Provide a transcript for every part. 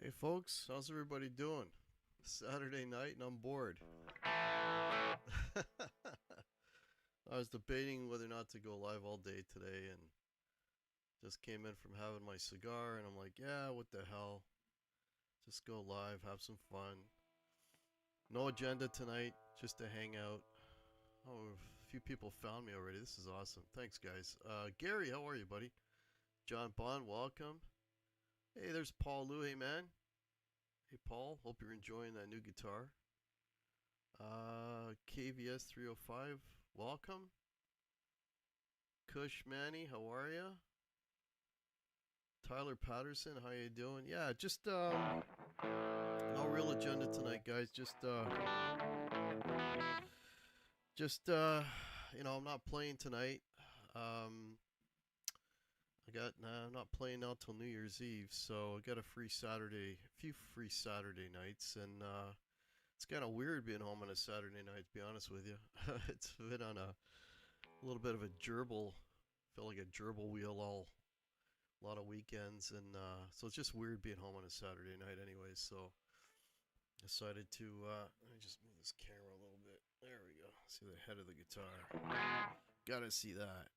Hey folks, how's everybody doing? Saturday night and I'm bored. I was debating whether or not to go live all day today and just came in from having my cigar and I'm like, yeah, what the hell? Just go live, have some fun. No agenda tonight, just to hang out. Oh, a few people found me already. This is awesome. Thanks, guys. Gary, how are you, buddy? John Bond, welcome. Hey, there's Paul Lou. Hey, man. Hey, Paul. Hope you're enjoying that new guitar. KVS 305, welcome. Kush Manny, how are ya? Tyler Patterson, how you doing? Yeah, just no real agenda tonight, guys. I'm not playing tonight. I'm not playing now till New Year's Eve, so I got a few free Saturday nights, and it's kind of weird being home on a Saturday night, to be honest with you. It's been on a little bit of a gerbil, felt like a gerbil wheel a lot of weekends, and so it's just weird being home on a Saturday night anyways, so decided to, let me just move this camera a little bit. There we go. See the head of the guitar. Gotta see that.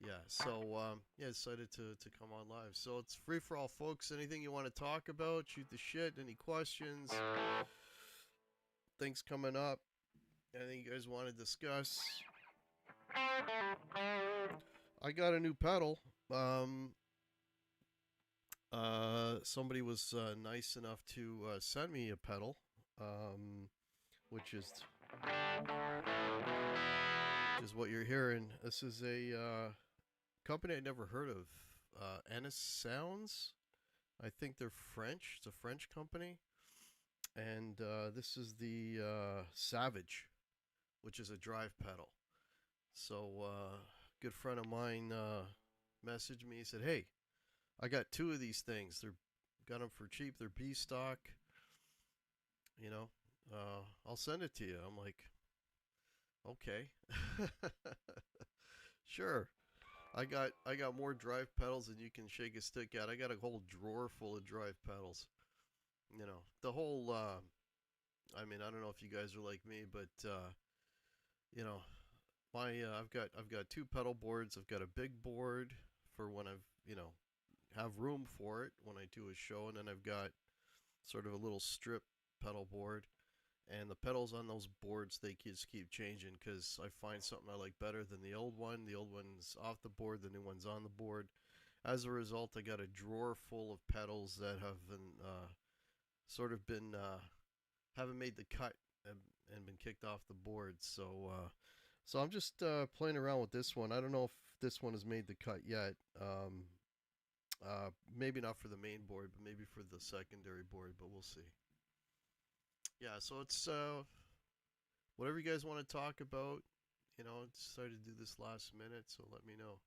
Yeah, so, decided to come on live. So it's free for all, folks. Anything you want to talk about, shoot the shit, any questions, things coming up, anything you guys want to discuss. I got a new pedal. Somebody was nice enough to send me a pedal, which is what you're hearing. This is a company I never heard of, Ennis Sounds. I think they're French. It's a French company, and this is the Savage, which is a drive pedal. So, a good friend of mine messaged me. He said, "Hey, I got two of these things. Got them for cheap. They're B stock. You know, I'll send it to you." I'm like, "Okay, sure." I got more drive pedals than you can shake a stick at. I got a whole drawer full of drive pedals. You know, the whole. I mean, I don't know if you guys are like me, but you know, I've got two pedal boards. I've got a big board for when I've have room for it when I do a show, and then I've got sort of a little strip pedal board. And the pedals on those boards, they just keep changing because I find something I like better than the old one. The old one's off the board, the new one's on the board. As a result, I got a drawer full of pedals that have been haven't made the cut and been kicked off the board. So I'm just playing around with this one. I don't know if this one has made the cut yet. Maybe not for the main board, but maybe for the secondary board, but we'll see. Yeah, so it's whatever you guys want to talk about. I decided to do this last minute, so let me know.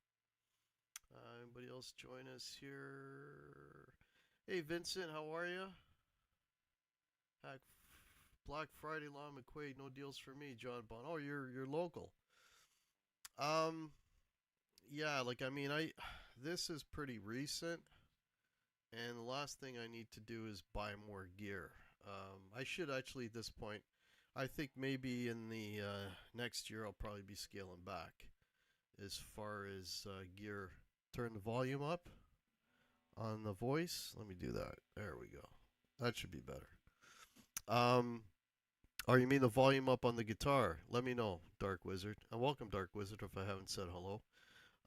Anybody else join us here? Hey, Vincent, how are you? Black Friday, Lon McQuaid, no deals for me, John Bond. Oh, you're local. Um, yeah, this is pretty recent, and the last thing I need to do is buy more gear. I should actually at this point. I think maybe in the next year I'll probably be scaling back as far as gear. Turn the volume up on the voice. Let me do that. There we go. That should be better. Or you mean the volume up on the guitar? Let me know, Dark Wizard. And welcome, Dark Wizard, if I haven't said hello.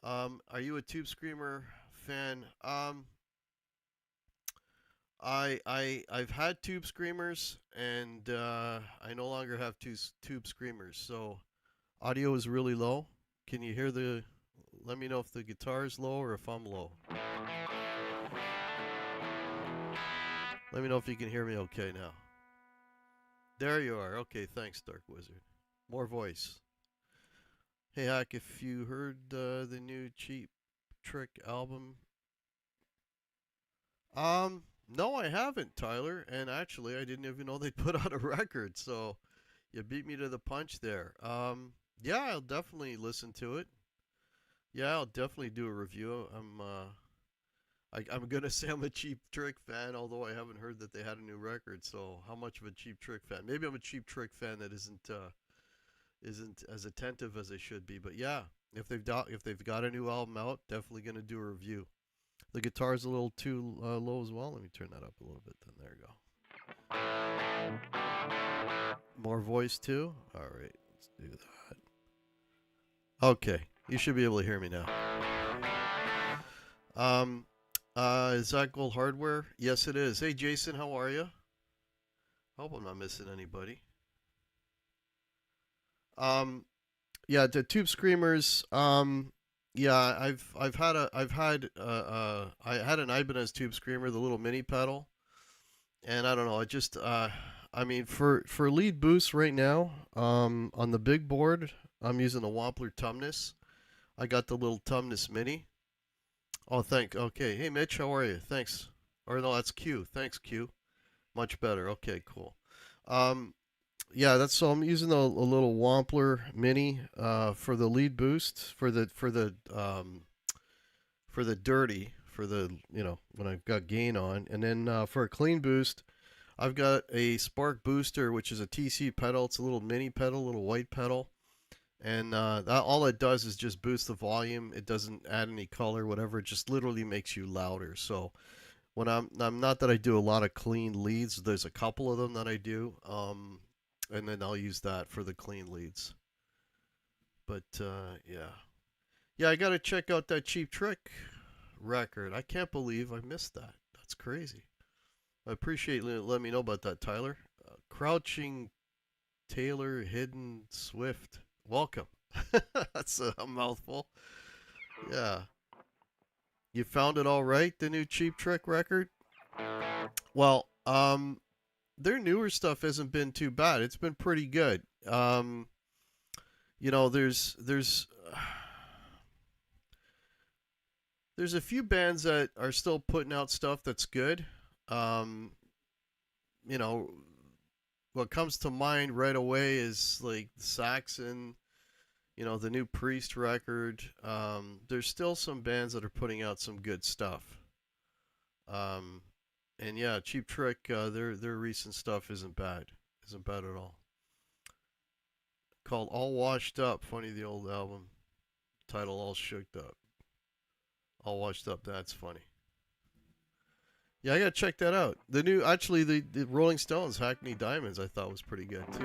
Are you a Tube Screamer fan? I've had tube screamers, and I no longer have tube screamers. So audio is really low. Can you hear the? Let me know if the guitar is low or if I'm low. Let me know if you can hear me okay now. There you are. Okay, thanks, Dark Wizard. More voice. Hey, Hack, if you heard the new Cheap Trick album. No, I haven't, Tyler. And actually, I didn't even know they put out a record. So you beat me to the punch there. Yeah, I'll definitely listen to it. Yeah, I'll definitely do a review. I'm gonna say I'm a Cheap Trick fan, although I haven't heard that they had a new record. So how much of a Cheap Trick fan? Maybe I'm a Cheap Trick fan that isn't as attentive as they should be. But yeah, if they've got a new album out, definitely gonna do a review. The guitar's a little too low as well. Let me turn that up a little bit. Then there you go. More voice too. All right, let's do that. Okay, you should be able to hear me now. Um, is that Gold Hardware? Yes, it is. Hey, Jason, how are you? Hope I'm not missing anybody. Yeah, the Tube Screamers. Yeah, I had an Ibanez Tube Screamer, the little mini pedal, and I don't know. I mean, for lead boost right now, on the big board, I'm using the Wampler Tumnus. I got the little Tumnus Mini. Oh, okay. Hey, Mitch, how are you? Thanks. Or no, that's Q. Thanks, Q. Much better. Okay, cool. Um, yeah, that's so I'm using a little Wampler Mini for the lead boost for the dirty for the when I've got gain on, and then for a clean boost, I've got a Spark Booster, which is a TC pedal. It's a little mini pedal, little white pedal, and all it does is just boost the volume. It doesn't add any color, whatever. It just literally makes you louder. So when I'm not that I do a lot of clean leads. There's a couple of them that I do, and then I'll use that for the clean leads. But yeah, I gotta check out that Cheap Trick record. I can't believe I missed that. That's crazy. I appreciate letting me know about that, Tyler. Crouching Taylor, Hidden Swift. Welcome. That's a mouthful. Yeah. You found it all right, the new Cheap Trick record? Well, their newer stuff hasn't been too bad. It's been pretty good. You know, there's a few bands that are still putting out stuff that's good. Um, you know, what comes to mind right away is like Saxon, the new Priest record. There's still some bands that are putting out some good stuff. Um, and yeah, Cheap Trick, their recent stuff isn't bad. Isn't bad at all. Called All Washed Up. Funny, the old album title, All Shooked Up. All Washed Up. That's funny. Yeah, I gotta check that out. Actually, the Rolling Stones Hackney Diamonds, I thought was pretty good too.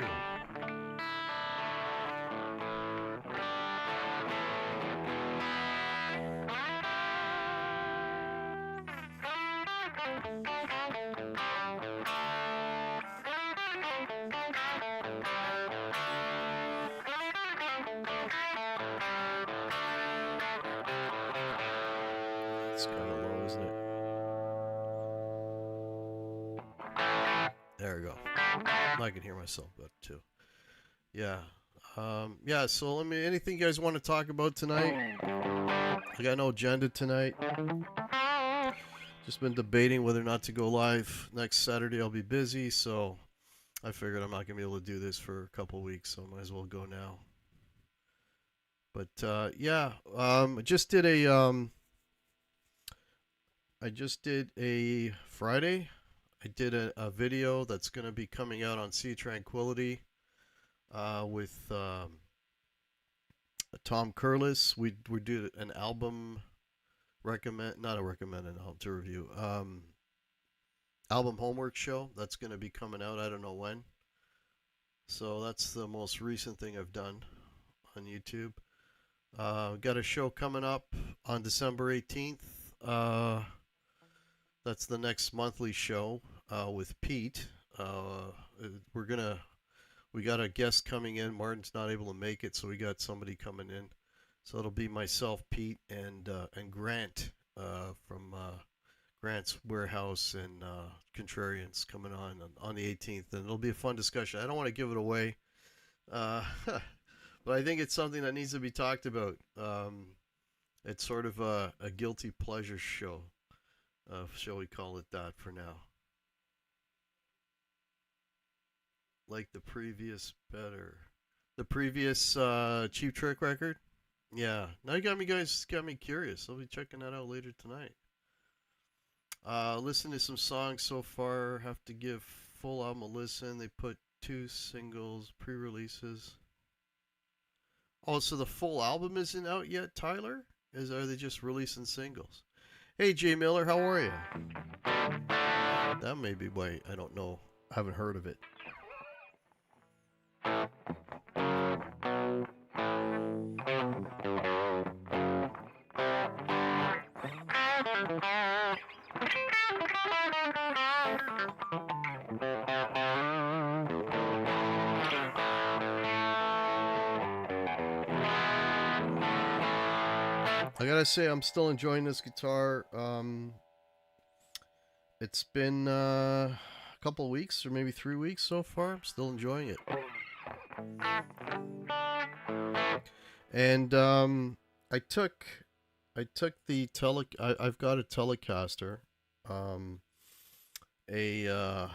It's kind of low, isn't it? There we go. I can hear myself better too. Yeah. Yeah, so anything you guys want to talk about tonight? I got no agenda tonight. Just been debating whether or not to go live next Saturday. I'll be busy, so I figured I'm not going to be able to do this for a couple weeks, so I might as well go now. But yeah, I just did a Friday. I did a video that's going to be coming out on Sea Tranquility with Tom Curlis. We did an album not a recommended album to review. Album homework show that's going to be coming out. I don't know when. So that's the most recent thing I've done on YouTube. Got a show coming up on December 18th. That's the next monthly show with Pete. Uh, we're gonna we got a guest coming in. Martin's not able to make it, so we got somebody coming in. So it'll be myself, Pete, and Grant from Grant's Warehouse and Contrarians coming on the 18th, and it'll be a fun discussion. I don't want to give it away, uh, but I think it's something that needs to be talked about. It's sort of a guilty pleasure show, shall we call it that for now? Like the previous better, the previous Cheap Trick record. Yeah, now you got me curious. I'll be checking that out later tonight. Listen to some songs so far. Have to give full album a listen. They put two singles, pre-releases. Oh, so the full album isn't out yet, Tyler? Is Are they just releasing singles? Hey, Jay Miller, how are you? That may be why I don't know. I haven't heard of it. I gotta say, I'm still enjoying this guitar. It's been a couple of weeks or maybe 3 weeks so far. I'm still enjoying it. And I took the I've got a Telecaster, um, a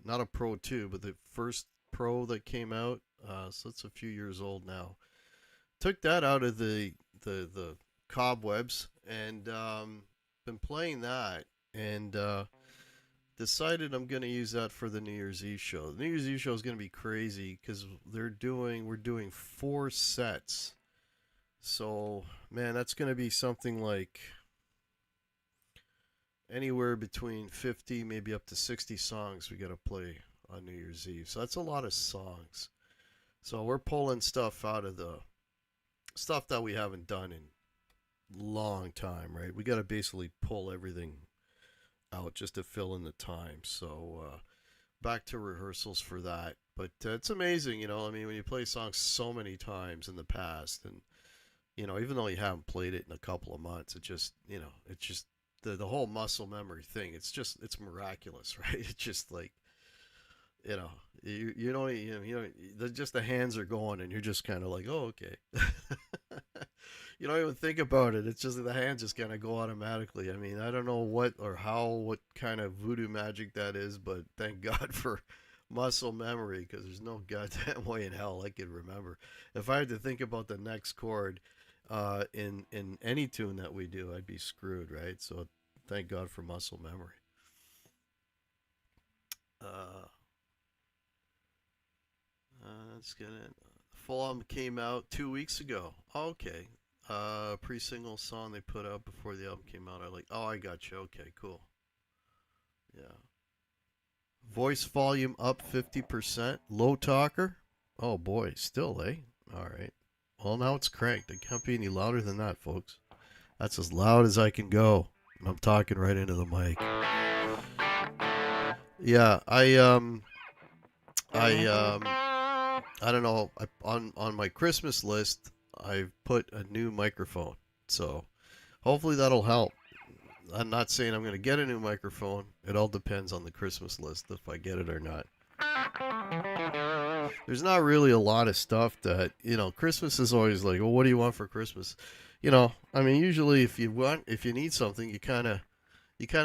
not a Pro 2, but the first Pro that came out. So it's a few years old now. Took that out of the cobwebs and been playing that and decided I'm gonna use that for the New Year's Eve show. The New Year's Eve show is gonna be crazy because we're doing 4 sets. So man, that's gonna be something like anywhere between 50, maybe up to 60 songs we gotta play on New Year's Eve. So that's a lot of songs. So we're pulling stuff out of the stuff that we haven't done in long time, right? We got to basically pull everything out just to fill in the time. So back to rehearsals for that. But it's amazing, I mean, when you play songs so many times in the past, and even though you haven't played it in a couple of months, it's just the whole muscle memory thing. It's miraculous, right? It's just like you know you don't just the hands are going and you're just kind of like, oh, okay. You don't even think about it. It's just that the hands just kind of go automatically. I mean, I don't know what kind of voodoo magic that is, but thank God for muscle memory, because there's no goddamn way in hell I could remember. If I had to think about the next chord in any tune that we do, I'd be screwed, right? So thank God for muscle memory. Uh, let's get it. Full album came out 2 weeks ago. Okay. Pre-single song they put out before the album came out. Oh, I got you. Okay, cool. Yeah. Voice volume up 50%. Low talker. Oh boy, still, eh? All right. Well, now it's cranked. It can't be any louder than that, folks. That's as loud as I can go. And I'm talking right into the mic. Yeah, I don't know. On my Christmas list, I've put a new microphone. So hopefully that'll help. I'm not saying I'm going to get a new microphone. It all depends on the Christmas list if I get it or not. There's not really a lot of stuff that, Christmas is always like, well, what do you want for Christmas? I mean, usually if you need something, you kind of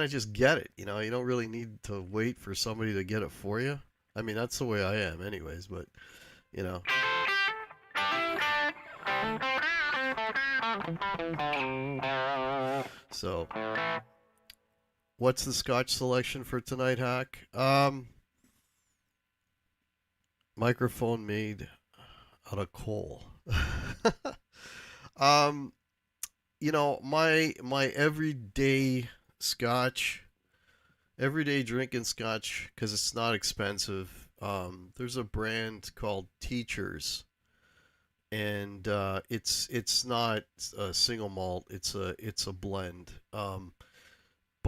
just get it. You don't really need to wait for somebody to get it for you. I mean, that's the way I am anyways, but, you know. So, what's the Scotch selection for tonight, Hack? Microphone made out of coal. um, my everyday Scotch, everyday drinking Scotch, because it's not expensive. There's a brand called Teachers, and it's not a single malt. It's a blend.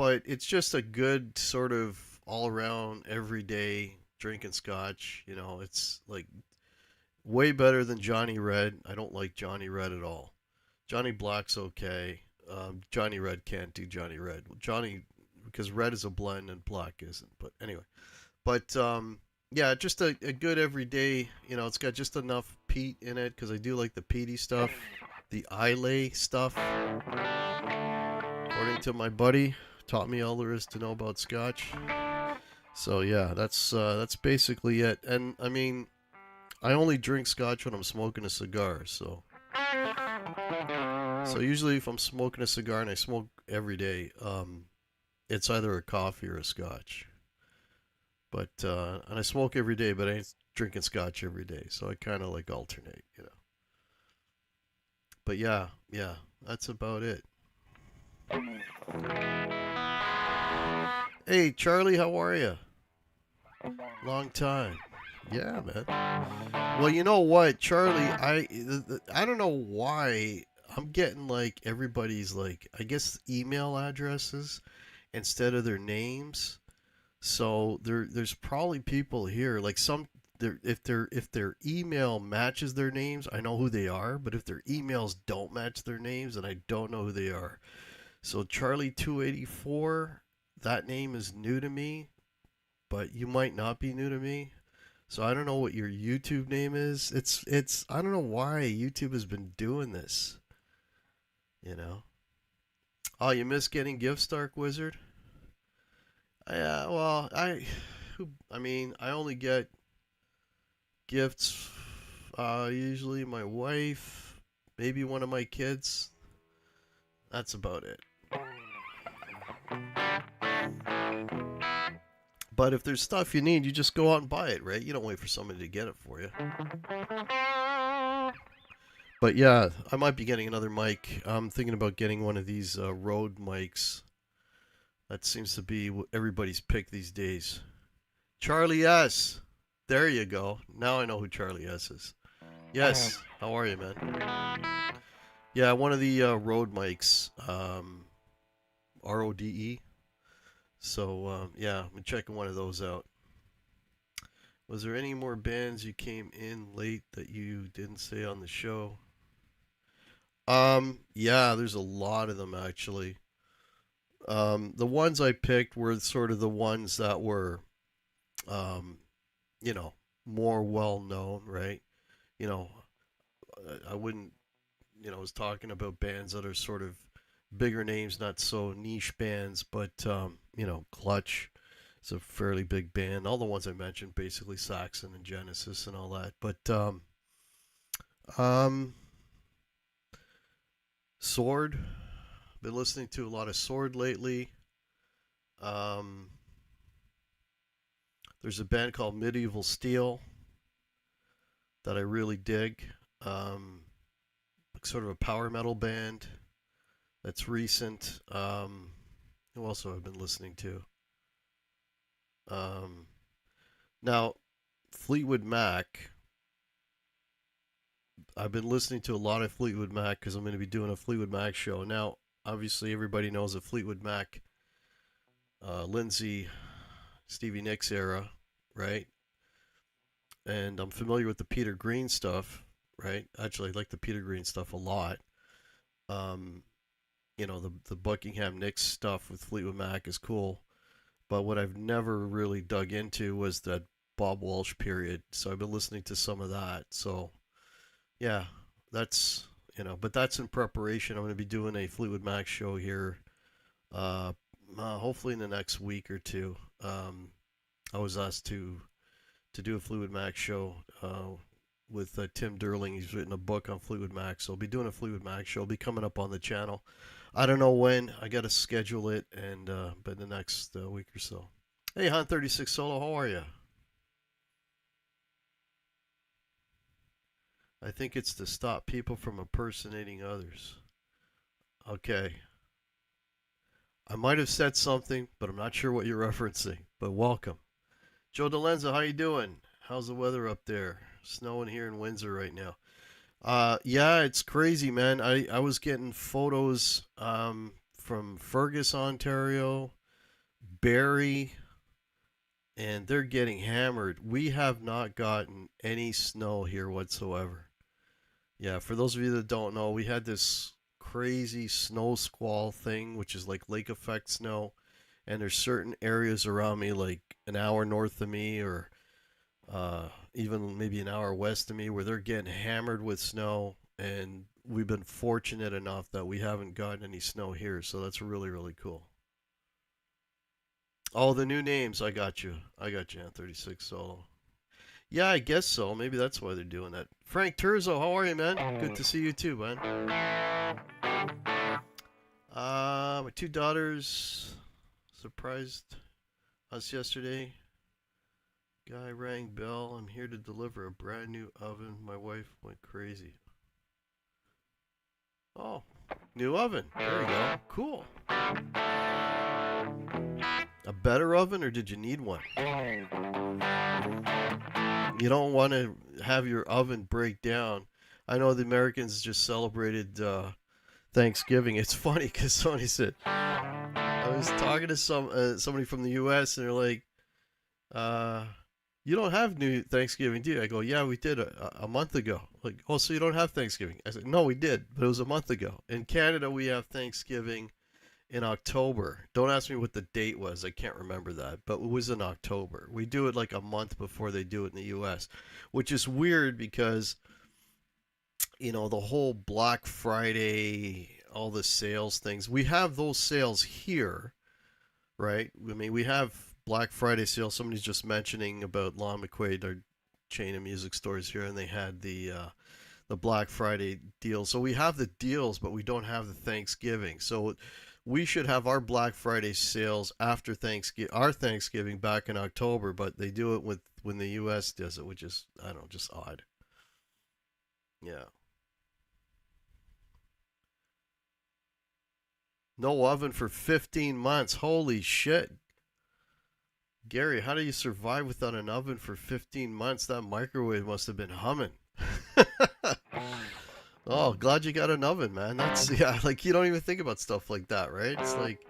but it's just a good sort of all around everyday drinking scotch. You know, it's like way better than Johnny Red. I don't like Johnny Red at all. Johnny Black's okay. Johnny Red can't do Johnny Red. Johnny, because red is a blend and black isn't. But anyway, but yeah, just a good everyday. You know, it's got just enough peat in it because I do like the peaty stuff, the Islay stuff. According to my buddy, taught me all there is to know about Scotch. So yeah, that's basically it. And I mean, I only drink Scotch when I'm smoking a cigar. So usually if I'm smoking a cigar and I smoke every day, it's either a coffee or a Scotch. But and I smoke every day, but I ain't drinking Scotch every day. So I kind of like alternate, you know. But yeah, that's about it. Hey, Charlie, how are you? Long time. Yeah, man. Well, you know what, Charlie, I don't know why I'm getting like everybody's like I guess email addresses instead of their names. So there's probably people here like some if their email matches their names, I know who they are, but if their emails don't match their names, then I don't know who they are. So Charlie 284, that name is new to me, but you might not be new to me. So I don't know what your YouTube name is. It's I don't know why YouTube has been doing this. You know. Oh, you miss getting gifts, Dark Wizard? Yeah, well, I mean, I only get gifts usually my wife, maybe one of my kids. That's about it. But if there's stuff you need, you just go out and buy it, right? You don't wait for somebody to get it for you. But yeah, I might be getting another mic. I'm thinking about getting one of these Rode mics. That seems to be what everybody's pick these days. Charlie S. There you go. Now I know who Charlie S is. Yes. How are you, man? Yeah, one of the Rode mics. RODE. So, yeah, I'm checking one of those out. Was there any more bands you came in late that you didn't say on the show? Yeah, there's a lot of them actually. The ones I picked were sort of the ones that were, um, you know, more well known, right? You know, I wouldn't, I was talking about bands that are sort of bigger names, not so niche bands, but, Clutch is a fairly big band. All the ones I mentioned, basically Saxon and Genesis and all that. But, um, Sword, been listening to a lot of Sword lately. Um, there's a band called Medieval Steel that I really dig. Um, sort of a power metal band that's recent. Who else have I been listening to? Um, now, Fleetwood Mac. I've been listening to a lot of Fleetwood Mac because I'm going to be doing a Fleetwood Mac show. Now, obviously, everybody knows the Fleetwood Mac, Lindsay, Stevie Nicks era, right? And I'm familiar with the Peter Green stuff, right? Actually, I like the Peter Green stuff a lot. Um, the Buckingham Nicks stuff with Fleetwood Mac is cool. But what I've never really dug into was that Bob Walsh period. So I've been listening to some of that. So yeah, that's but that's in preparation. I'm going to be doing a Fleetwood Mac show here, hopefully in the next week or two. I was asked to do a Fleetwood Mac show with Tim Derling. He's written a book on Fleetwood Mac, so I'll be doing a Fleetwood Mac show. It'll be coming up on the channel. I don't know when. I got to schedule it, and but the next week or so. Hey, Han36 Solo, how are you? I think it's to stop people from impersonating others. Okay. I might have said something, but I'm not sure what you're referencing. But welcome. Joe DeLenza, how you doing? How's the weather up there? Snowing here in Windsor right now. Yeah, it's crazy, man. I was getting photos from Fergus, Ontario, Barrie, and they're getting hammered. We have not gotten any snow here whatsoever. Yeah, for those of you that don't know, we had this crazy snow squall thing, which is like lake effect snow. And there's certain areas around me, like an hour north of me, or even maybe an hour west of me, where they're getting hammered with snow. And we've been fortunate enough that we haven't gotten any snow here, so that's really, really cool. Oh, the new names, I got you on 36 solo. Yeah, I guess so. Maybe that's why they're doing that. Frank Turzo, how are you, man? Good to see you too, man. My two daughters surprised us yesterday. Guy rang bell. I'm here to deliver a brand new oven. My wife went crazy. Oh, new oven. There you go. Cool. A better oven, or did you need one? You don't want to have your oven break down. I know the Americans just celebrated Thanksgiving. It's funny because somebody said, I was talking to somebody from the U.S. and they're like, "You don't have New Thanksgiving, do you?" I go, "Yeah, we did a month ago." Like, "Oh, so you don't have Thanksgiving?" I said, "No, we did, but it was a month ago." In Canada, we have Thanksgiving in October. Don't ask me what the date was. I can't remember that, but it was in October. We do it like a month before they do it in the U.S., which is weird because the whole Black Friday, all the sales things. We have those sales here, right? I mean, we have Black Friday sales. Somebody's just mentioning about Lon McQuaid, our chain of music stores here, and they had the Black Friday deal. So we have the deals, but we don't have the Thanksgiving. So we should have our Black Friday sales after Thanksgiving back in October, but they do it with when the U.S. does it, which is, I don't know, just odd. Yeah. No oven for 15 months. Holy shit. Gary, how do you survive without an oven for 15 months? That microwave must have been humming. Oh, glad you got an oven, man. That's, yeah, like you don't even think about stuff like that, right? It's like,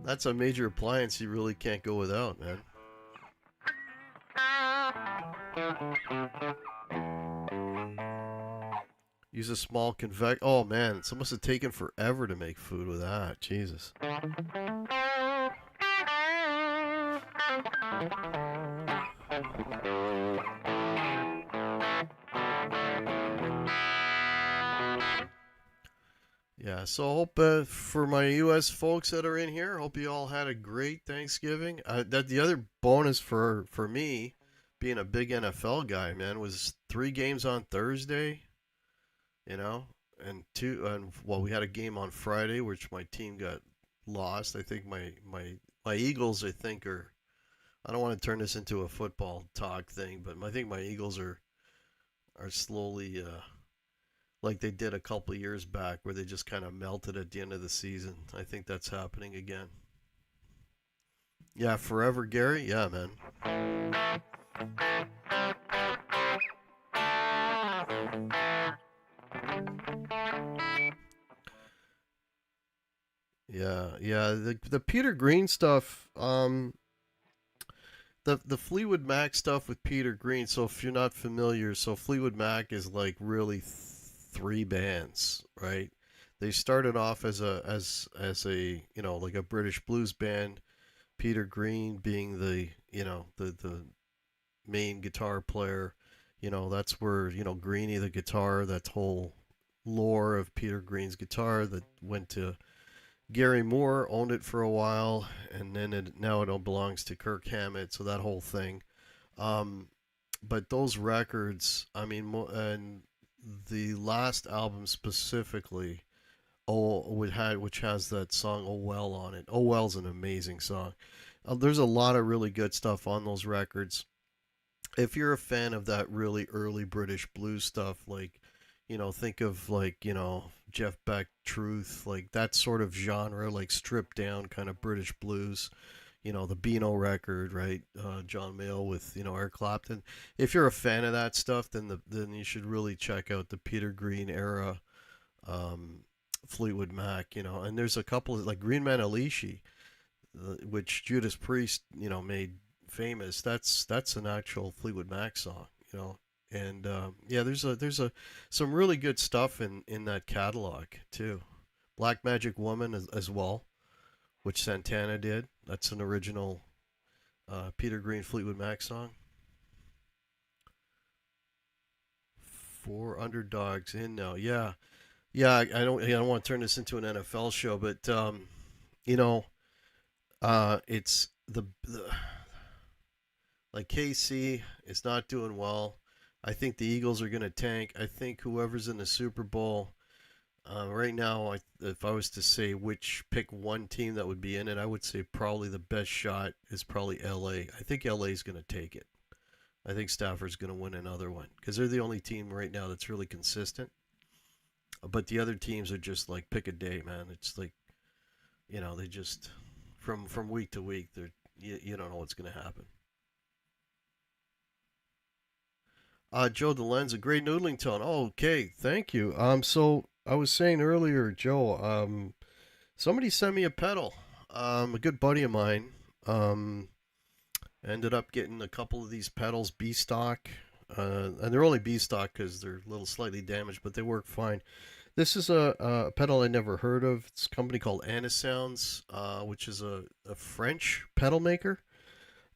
that's a major appliance you really can't go without, man. Use a small convect. Oh, man, it must have taken forever to make food with that. Jesus. Yeah, so hope for my U.S. folks that are in here, hope you all had a great Thanksgiving. That the other bonus for me, being a big NFL guy, man, was 3 games on Thursday, you know, and well, we had a game on Friday, which my team got lost. I think my Eagles, I think, are. I don't want to turn this into a football talk thing, but I think my Eagles are slowly like they did a couple of years back where they just kind of melted at the end of the season. I think that's happening again. Yeah, forever, Gary. Yeah, man. Yeah. The Peter Green stuff. The Fleetwood Mac stuff with Peter Green. So if you're not familiar, so Fleetwood Mac is like really three bands, right? They started off as a like a British blues band. Peter Green being the main guitar player. That's where Greeny the guitar. That whole lore of Peter Green's guitar that went to Gary Moore, owned it for a while, and then now it all belongs to Kirk Hammett. So that whole thing. Um, but those records, I mean, and the last album specifically, which has that song "Oh Well" on it. "Oh Well's" an amazing song. There's a lot of really good stuff on those records. If you're a fan of that really early British blues stuff, like, think of like, Jeff Beck, Truth, like that sort of genre, like stripped down kind of British blues, the Beano record, right? John Mayall with, Eric Clapton. If you're a fan of that stuff, then you should really check out the Peter Green era, um, Fleetwood Mac, and there's a couple like Green Man Alishi, which Judas Priest, made famous. That's an actual Fleetwood Mac song. And yeah, there's a some really good stuff in that catalog too. Black Magic Woman as well, which Santana did. That's an original Peter Green Fleetwood Mac song. Four underdogs in now. Yeah, yeah. I don't want to turn this into an NFL show, but you know, it's the like KC is not doing well. I think the Eagles are going to tank. I think whoever's in the Super Bowl right now, if I was to say which pick one team that would be in it, I would say probably the best shot is probably LA. I think LA is going to take it. I think Stafford's going to win another one because they're the only team right now that's really consistent. But the other teams are just like pick a day, man. It's like they just from week to week, you don't know what's going to happen. Joe DeLenza, great noodling tone. Oh, okay, thank you. So I was saying earlier, Joe, somebody sent me a pedal. A good buddy of mine, ended up getting a couple of these pedals B stock, and they're only B stock because they're a little slightly damaged, but they work fine. This is a pedal I never heard of. It's a company called Anisounds, which is a French pedal maker.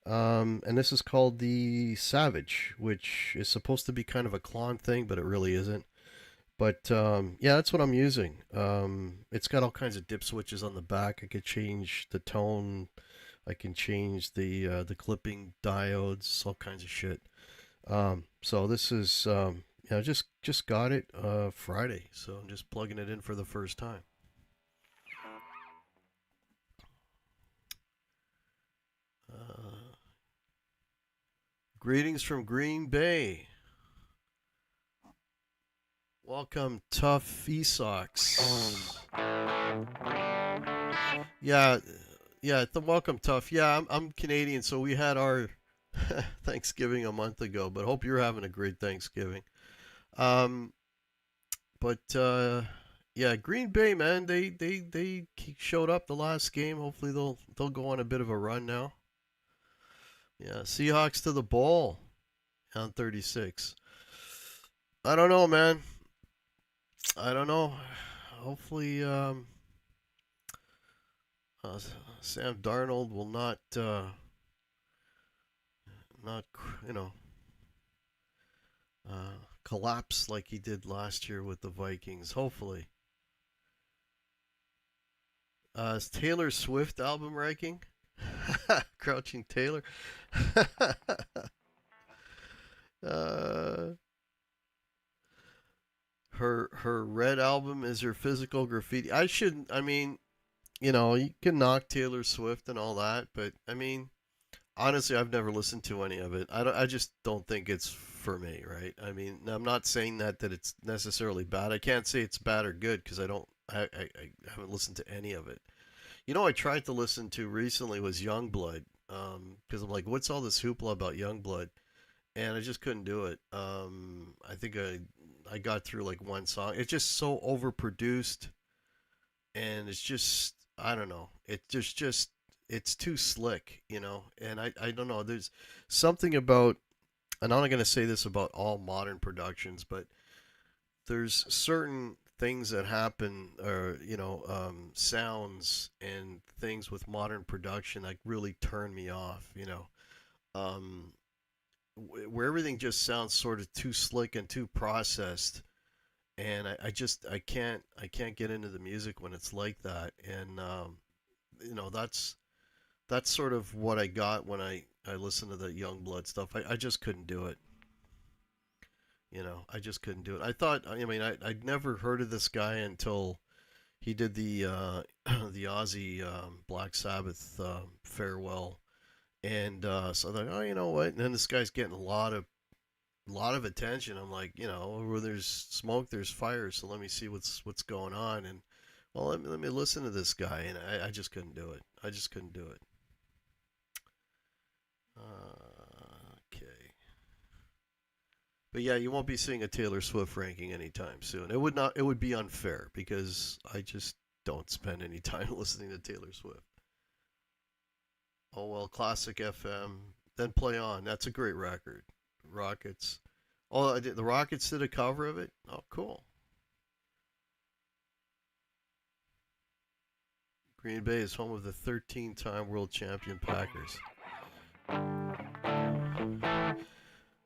And this is called the Savage, which is supposed to be kind of a Klon thing, but it really isn't. But yeah, that's what I'm using. It's got all kinds of dip switches on the back. I could change the tone. I can change the clipping diodes, all kinds of shit. So this is just got it Friday, so I'm just plugging it in for the first time. Greetings from Green Bay. Welcome, Tough Esox. Yeah, yeah. Welcome, Tough. Yeah, I'm Canadian, so we had our Thanksgiving a month ago. But hope you're having a great Thanksgiving. Um, but yeah, Green Bay, man, they showed up the last game. Hopefully they'll go on a bit of a run now. Yeah, Seahawks to the bowl on 36. I don't know, man. I don't know. Hopefully, uh, Sam Darnold will not collapse like he did last year with the Vikings. Hopefully. Is Taylor Swift album ranking? Crouching Taylor. uh, her red album is her physical graffiti. I shouldn't. I mean, you can knock Taylor Swift and all that, but I mean, honestly, I've never listened to any of it. I just don't think it's for me, right? I mean, I'm not saying that it's necessarily bad. I can't say it's bad or good because I haven't listened to any of it. I tried to listen to recently was Youngblood, because I'm like, what's all this hoopla about Youngblood? And I just couldn't do it. I think I got through like one song. It's just so overproduced, and it's just I don't know. It just it's too slick, And I don't know. There's something about, and I'm not gonna say this about all modern productions, but there's certain things that happen, or sounds and things with modern production that really turn me off. Um, where everything just sounds sort of too slick and too processed, and I can't get into the music when it's like that, and that's sort of what I got when I listened to the Youngblood stuff. I just couldn't do it. I just couldn't do it. I'd never heard of this guy until he did the the Aussie Black Sabbath farewell, and so I thought, oh, you know what? And then this guy's getting a lot of attention. I'm like, where there's smoke, there's fire. So let me see what's going on. And well, let me listen to this guy, and I just couldn't do it. I just couldn't do it. Okay. But yeah, you won't be seeing a Taylor Swift ranking anytime soon. It would not. It would be unfair because I just don't spend any time listening to Taylor Swift. Oh well, classic FM. Then play on. That's a great record. Rockets. Oh, the Rockets did a cover of it. Oh, cool. Green Bay is home of the 13-time world champion Packers.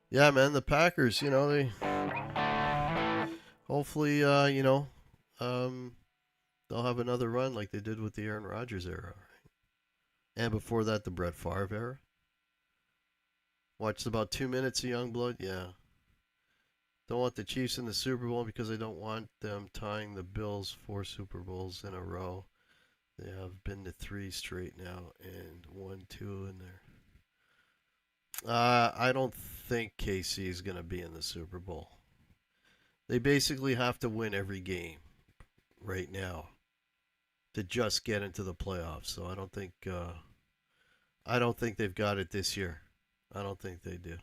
Yeah, man, the Packers. They hopefully, um, they'll have another run like they did with the Aaron Rodgers era, and before that, the Brett Favre era. Watched about 2 minutes of Youngblood. Yeah, don't want the Chiefs in the Super Bowl because I don't want them tying the Bills 4 Super Bowls in a row. They have been to three straight now and won two in there. I don't think KC is going to be in the Super Bowl. They basically have to win every game right now to just get into the playoffs. So I don't think they've got it this year. I don't think they do.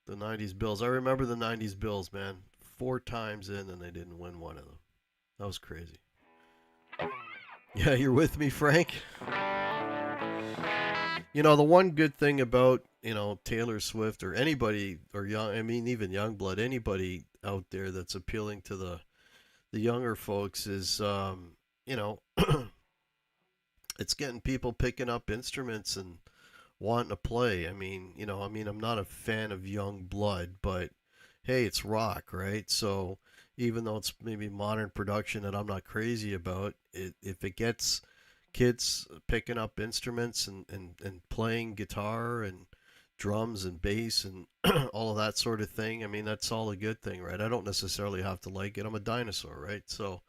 The '90s Bills. I remember the '90s Bills, man. 4 times in and they didn't win one of them. That was crazy. Yeah, you're with me, Frank. The one good thing about Taylor Swift or anybody or young, I mean even Youngblood, anybody out there that's appealing to the younger folks is you know it's getting people picking up instruments and wanting to play. I mean, I'm not a fan of young blood, but hey, it's rock, right? So even though it's maybe modern production that I'm not crazy about, if it gets kids picking up instruments and playing guitar and drums and bass and all of that sort of thing, I mean, that's all a good thing, right? I don't necessarily have to like it. I'm a dinosaur, right? So,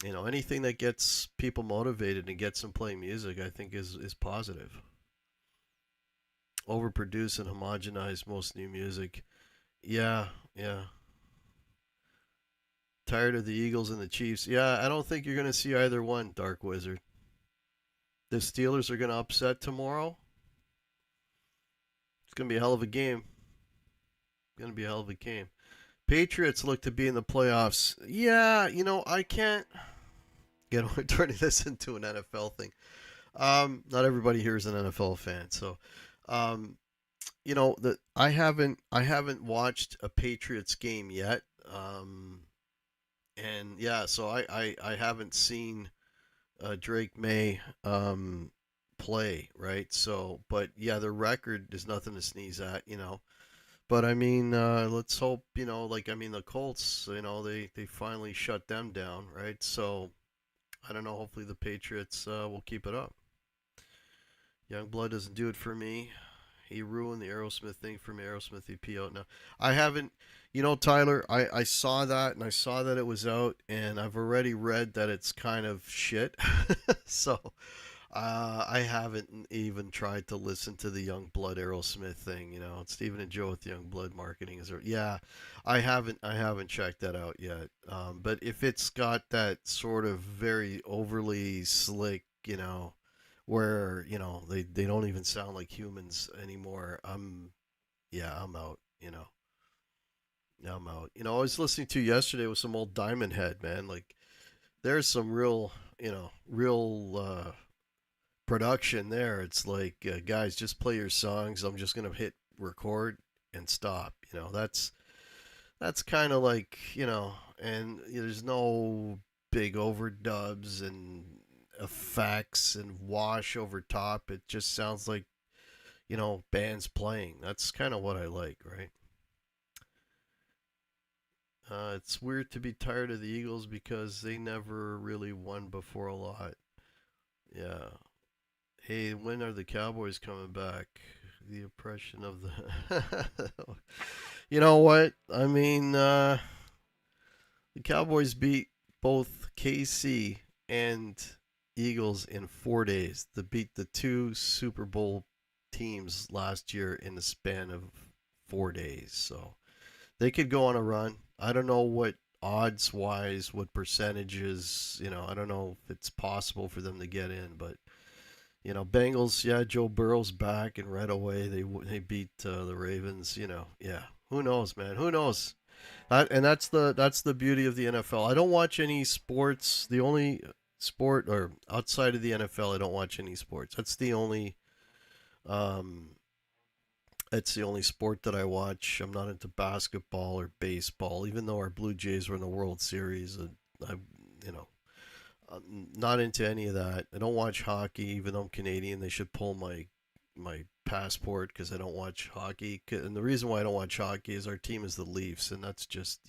anything that gets people motivated and gets them playing music, I think is positive. Overproduce and homogenize most new music. Yeah, yeah. Tired of the Eagles and the Chiefs. Yeah, I don't think you're going to see either one, Dark Wizard. The Steelers are going to upset tomorrow. It's going to be a hell of a game. Going to be a hell of a game. Patriots look to be in the playoffs. Yeah, I can't get we're turning this into an NFL thing. Not everybody here is an NFL fan, so um, that I haven't watched a Patriots game yet. And yeah, so I haven't seen Drake May play, right? So, but yeah, their record is nothing to sneeze at. But I mean, let's hope, like I mean, the Colts, they finally shut them down, right? So I don't know. Hopefully, the Patriots will keep it up. Youngblood doesn't do it for me. He ruined the Aerosmith thing for me. Aerosmith EP out now. I haven't, Tyler. I saw that and I saw that it was out, and I've already read that it's kind of shit. So I haven't even tried to listen to the Young Blood Aerosmith thing. Stephen and Joe with the Young Blood marketing is there. Yeah, I haven't checked that out yet. But if it's got that sort of very overly slick, where they don't even sound like humans anymore, I'm out. I'm out. I was listening to yesterday with some old Diamond Head, man. Like there's some real production there. It's like, guys, just play your songs. I'm just gonna hit record and stop. That's kind of like, and there's no big overdubs and effects and wash over top. It just sounds like, bands playing. That's kind of what I like, right? It's weird to be tired of the Eagles because they never really won before a lot. Yeah. Hey, when are the Cowboys coming back? The oppression of the. You know what? I mean, the Cowboys beat both KC and Eagles in 4 days. They beat the two Super Bowl teams last year in the span of 4 days. So they could go on a run. I don't know what odds wise, what percentages, I don't know if it's possible for them to get in, but Bengals. Yeah, Joe Burrow's back, and right away they beat the Ravens. Yeah. Who knows, man? Who knows? And that's the beauty of the NFL. I don't watch any sports. The only sport, or outside of the NFL, I don't watch any sports. Um, it's the only sport that I watch. I'm not into basketball or baseball, even though our Blue Jays were in the World Series. I, you know, not into any of that. I don't watch hockey, even though I'm Canadian. They should pull my passport because I don't watch hockey. And the reason why I don't watch hockey is our team is the Leafs, and that's just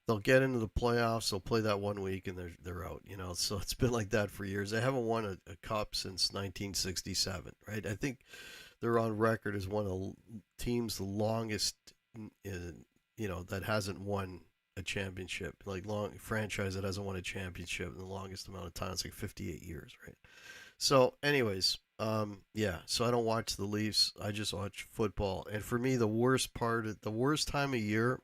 they'll get into the playoffs. They'll play that one week and they're out. So it's been like that for years. They haven't won a cup since 1967, right? I think they're on record as one of the teams the longest, that hasn't won a championship, like long franchise that hasn't won a championship in the longest amount of time. It's like 58 years, right? So, anyways, yeah. So I don't watch the Leafs. I just watch football. And for me, the worst time of year,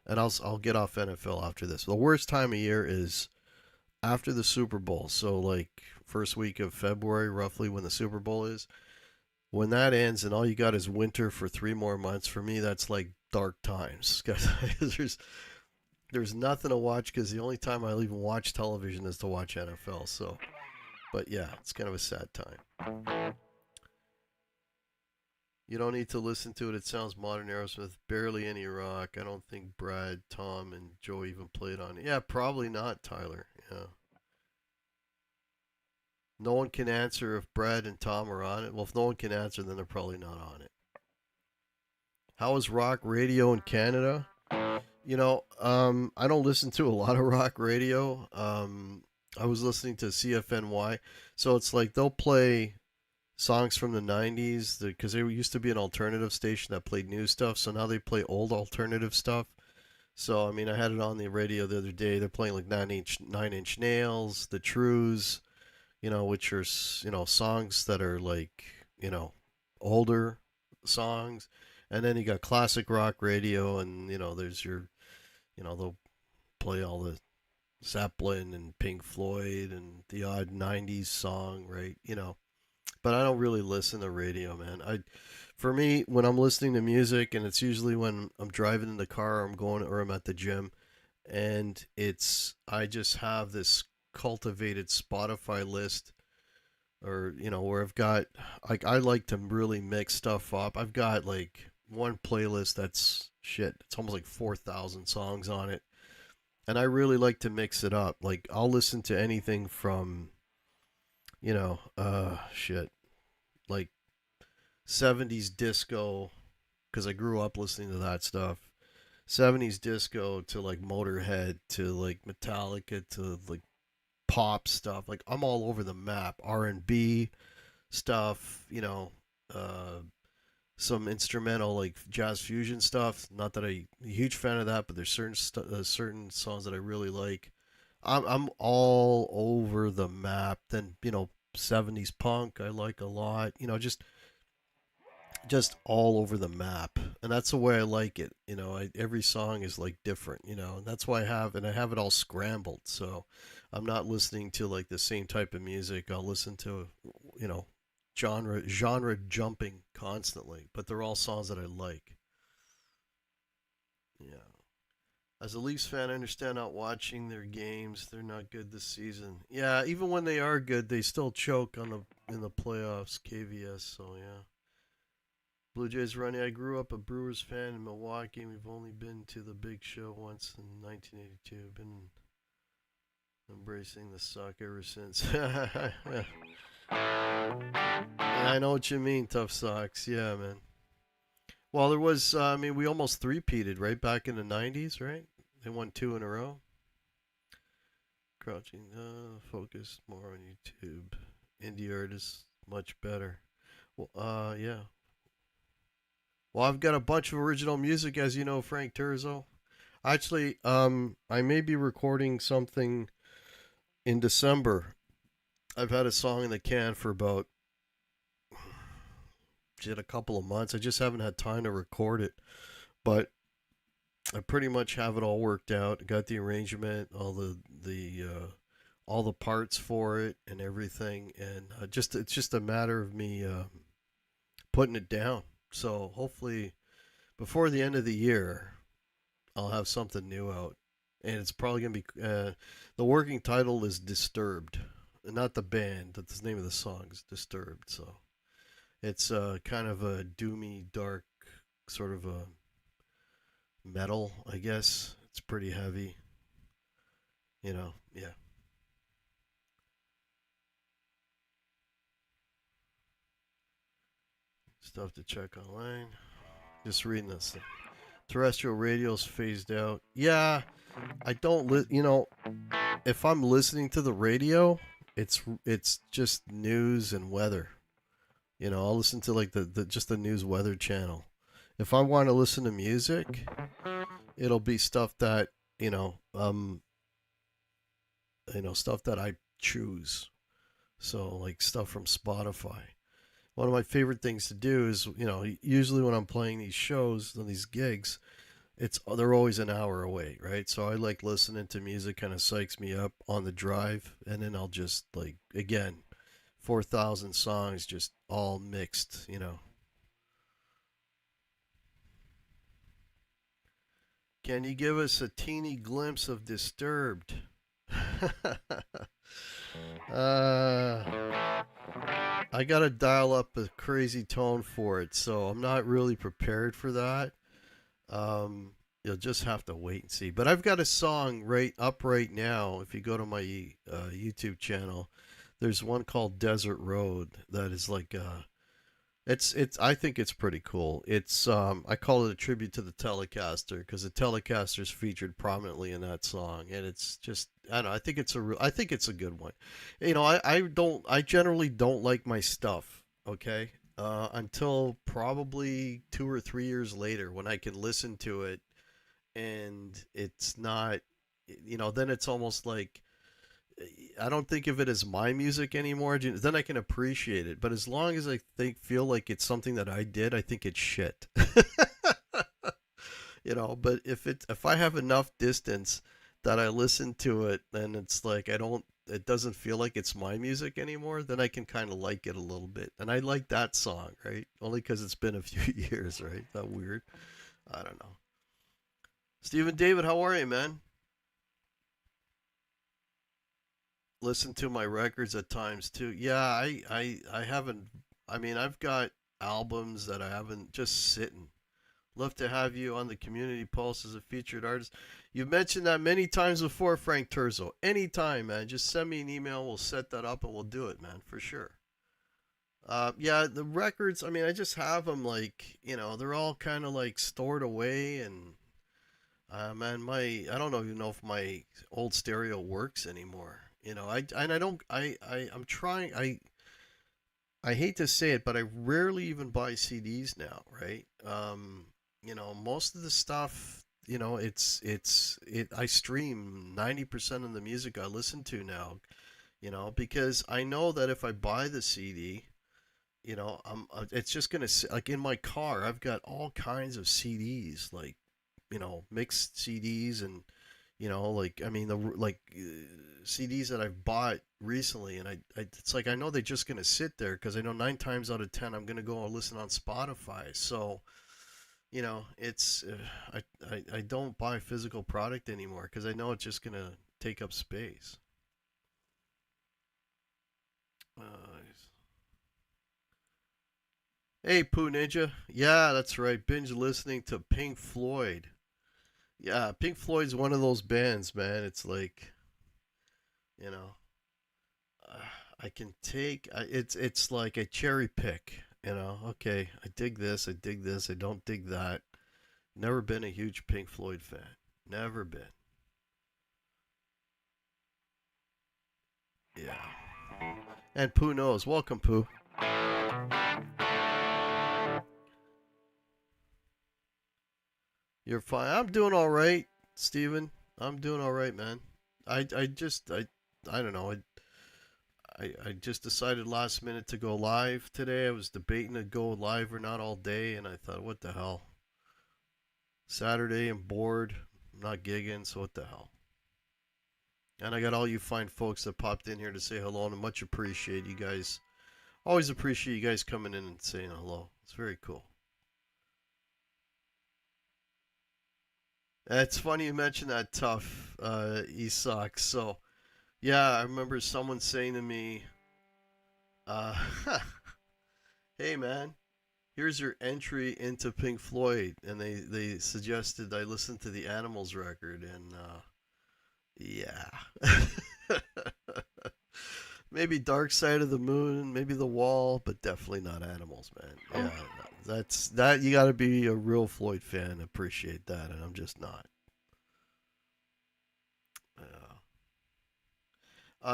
and I'll get off NFL after this. The worst time of year is after the Super Bowl. So like first week of February, roughly when the Super Bowl is. When that ends and all you got is winter for 3 more months, for me that's like dark times. There's nothing to watch because the only time I even watch television is to watch NFL. So, but yeah, it's kind of a sad time. You don't need to listen to it. It sounds modern Aerosmith, barely any rock. I don't think Brad, Tom, and Joe even played on it. Yeah, probably not, Tyler. Yeah. No one can answer if Brad and Tom are on it. Well, if no one can answer, then they're probably not on it. How is rock radio in Canada? I don't listen to a lot of rock radio. I was listening to CFNY, so it's like they'll play songs from the 90s because they used to be an alternative station that played new stuff, so now they play old alternative stuff. So, I mean, I had it on the radio the other day. They're playing like Nine Inch Nails, The Trues, which are, songs that are like, you know, older songs. And then you got classic rock radio, and, there's they'll play all the Zeppelin and Pink Floyd and the odd 90s song, right? But I don't really listen to radio, man. For me, when I'm listening to music, and it's usually when I'm driving in the car, or I'm at the gym, and I just have this cultivated Spotify list, or where I've got, like, I like to really mix stuff up. I've got like one playlist that's shit. It's almost like 4,000 songs on it, and I really like to mix it up. Like, I'll listen to anything from shit, like 70s disco, because I grew up listening to that stuff. 70s disco to like Motorhead to like Metallica to like pop stuff. Like, I'm all over the map. R&B stuff, uh, some instrumental like jazz fusion stuff. Not that I'm a huge fan of that, but there's certain songs that I really like. I'm all over the map. Then 70s punk I like a lot. Just all over the map, and that's the way I like it. Every song is like different. And that's why I have it all scrambled. So I'm not listening to like the same type of music. I'll listen to you know genre jumping constantly, but they're all songs that I like. Yeah. As a Leafs fan, I understand not watching their games. They're not good this season. Yeah, even when they are good, they still choke in the playoffs. KVS. So yeah. Blue Jays running. I grew up a Brewers fan in Milwaukee. We've only been to the big show once in 1982. Been embracing the suck ever since. Yeah, I know what you mean, tough socks. Yeah, man. Well, there was. I mean, we almost three-peated right back in the '90s, right? They won two in a row. Crouching, focus more on YouTube. Indie artists, much better. Well, yeah. Well, I've got a bunch of original music, as you know, Frank Turzo. Actually, I may be recording something in December. I've had a song in the can for about a couple of months. I just haven't had time to record it, but I pretty much have it all worked out. Got the arrangement, all the all the parts for it and everything, and just it's just a matter of me putting it down. So hopefully before the end of the year, I'll have something new out, and it's probably gonna be the working title is Disturbed, not the band. That's the name of the song is Disturbed. So it's kind of a doomy, dark sort of a metal, I guess. It's pretty heavy, Yeah, stuff to check online. Just reading this. Terrestrial radio's phased out. Yeah, I don't if I'm listening to the radio, it's just news and weather. I'll listen to like the just the news weather channel. If I want to listen to music, it'll be stuff that, you know, um, stuff that I choose. So like stuff from Spotify. One of my favorite things to do is, usually when I'm playing these shows and these gigs, they're always an hour away, right? So I like listening to music, kind of psychs me up on the drive, and then I'll just like again, 4,000 songs just all mixed. Can you give us a teeny glimpse of Disturbed? I gotta dial up a crazy tone for it, so I'm not really prepared for that. You'll just have to wait and see. But I've got a song right now. If you go to my YouTube channel, there's one called Desert Road that is like it's I think it's pretty cool. It's I call it a tribute to the Telecaster because the Telecaster's featured prominently in that song, and it's just I don't know. I think it's a good one. I generally don't like my stuff. Okay. Until probably 2 or 3 years later when I can listen to it and it's not, then it's almost like I don't think of it as my music anymore. Then I can appreciate it. But as long as I feel like it's something that I did, I think it's shit. But if I have enough distance that I listen to it, then it's like it doesn't feel like it's my music anymore, then I can kind of like it a little bit. And I like that song, right? Only because it's been a few years, right? That weird. I don't know. Stephen David, how are you, man? Listen to my records at times too. Yeah, I haven't. I mean, I've got albums that I haven't just sitting. Love to have you on the Community Pulse as a featured artist. You've mentioned that many times before, Frank Turzo. Anytime, man. Just send me an email. We'll set that up and we'll do it, man, for sure. Yeah, the records. I mean, I just have them like they're all kind of like stored away, and man, I don't even know if my old stereo works anymore. I don't. I'm trying. I hate to say it, but I rarely even buy CDs now, right? Most of the stuff, I stream 90% of the music I listen to now, because I know that if I buy the CD, it's just gonna like in my car. I've got all kinds of CDs, like mixed CDs, and like I mean the like CDs that I've bought recently, and it's like I know they're just gonna sit there because I know 9 times out of 10 I'm gonna go and listen on Spotify. So it's I don't buy physical product anymore because I know it's just gonna take up space. Uh, hey, Pooh Ninja. Yeah, that's right. Binge listening to Pink Floyd. Yeah, Pink Floyd's one of those bands, man. It's like, you know, uh, I can take it's like a cherry pick, Okay, I dig this, I dig this, I don't dig that. Never been a huge Pink Floyd fan. Never been. Yeah. And Pooh knows. Welcome, Pooh. You're fine. I'm doing all right, Steven. I'm doing all right, man. I don't know. I just decided last minute to go live today. I was debating to go live or not all day, and I thought, what the hell? Saturday, I'm bored. I'm not gigging, so what the hell? And I got all you fine folks that popped in here to say hello, and I much appreciate you guys. Always appreciate you guys coming in and saying hello. It's very cool. It's funny you mentioned that tough Isak. So yeah, I remember someone saying to me, uh, "Hey man, here's your entry into Pink Floyd," and they suggested I listen to the Animals record, and yeah, maybe Dark Side of the Moon, maybe The Wall, but definitely not Animals, man. Yeah, that's that. You got to be a real Floyd fan to appreciate that, and I'm just not. Yeah.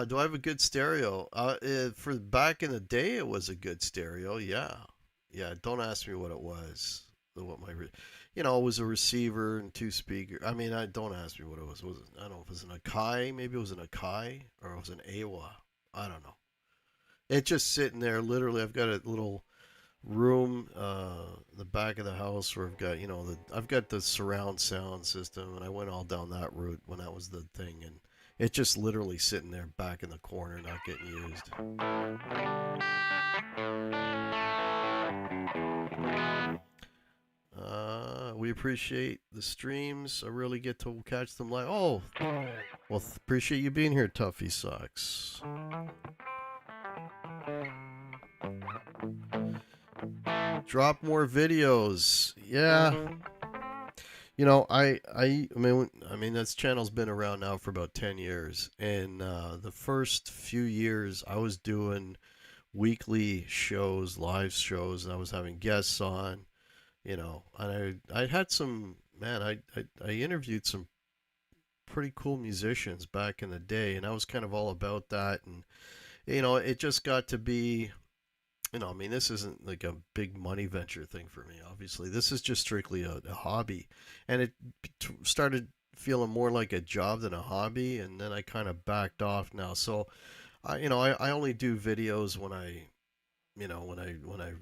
Do I have a good stereo? For back in the day, it was a good stereo. Yeah, yeah. Don't ask me what it was. What it was a receiver and two speakers. I mean, I don't ask me what it was. I don't know if it was an Akai. Maybe it was an Akai or it was an Awa. I don't know. It's just sitting there. Literally, I've got a little room, in the back of the house where I've got I've got the surround sound system, and I went all down that route when that was the thing, and it's just literally sitting there back in the corner, not getting used. We appreciate the streams. I really get to catch them live. Oh, well, appreciate you being here, Tuffy Sucks. Drop more videos. Yeah. I mean, this channel's been around now for about 10 years, and the first few years I was doing weekly shows, live shows, and I was having guests on, and I had some, man, I interviewed some pretty cool musicians back in the day, and I was kind of all about that, and it just got to be, I mean, this isn't like a big money venture thing for me. Obviously, this is just strictly a hobby, and it started feeling more like a job than a hobby, and then I kind of backed off now. So, I only do videos when I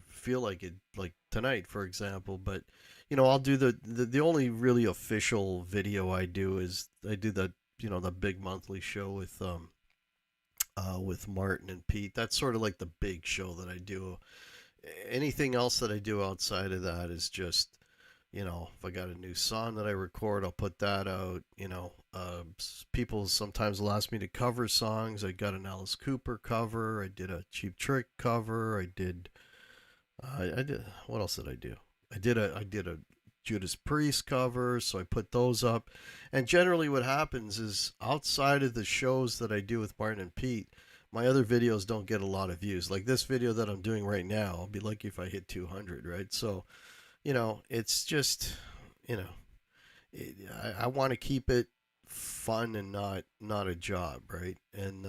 feel like it, like tonight, for example. But I'll do the only really official video I do is I do the big monthly show with Martin and Pete. That's sort of like the big show that I do. Anything else that I do outside of that is just, if I got a new song that I record, I'll put that out. People sometimes will ask me to cover songs. I got an Alice Cooper cover. I did a Cheap Trick cover. I did. What else did I do? I did a Judas Priest cover, so I put those up. And generally, what happens is outside of the shows that I do with Martin and Pete, my other videos don't get a lot of views. Like this video that I'm doing right now, I'll be lucky if I hit 200, right? So, it's just, you know, I want to keep it fun and not a job, right? And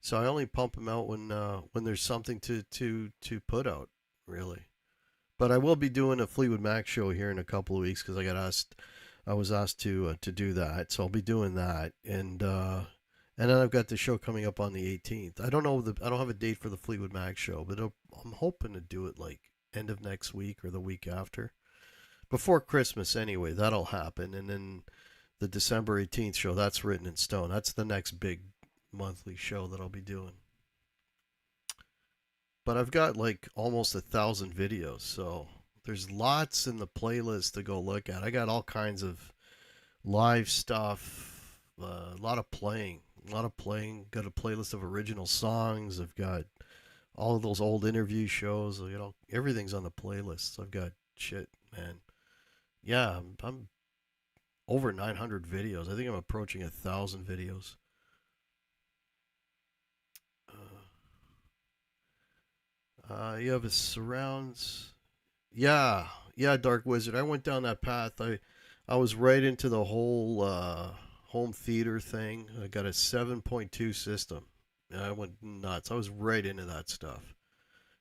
so I only pump them out when there's something to put out, really. But I will be doing a Fleetwood Mac show here in a couple of weeks because I was asked to do that, so I'll be doing that, and then I've got the show coming up on the 18th. I don't have a date for the Fleetwood Mac show, but I'm hoping to do it like end of next week or the week after, before Christmas anyway. That'll happen, and then the December 18th show, that's written in stone. That's the next big monthly show that I'll be doing. But I've got like almost 1,000 videos, so there's lots in the playlist to go look at. I got all kinds of live stuff, a lot of playing, a lot of playing. Got a playlist of original songs. I've got all of those old interview shows. Everything's on the playlist. So I've got shit, man. Yeah, I'm over 900 videos. I think I'm approaching 1,000 videos. You have a surrounds. Yeah, yeah, Dark Wizard. I went down that path. I was right into the whole home theater thing. I got a 7.2 system. I went nuts. I was right into that stuff.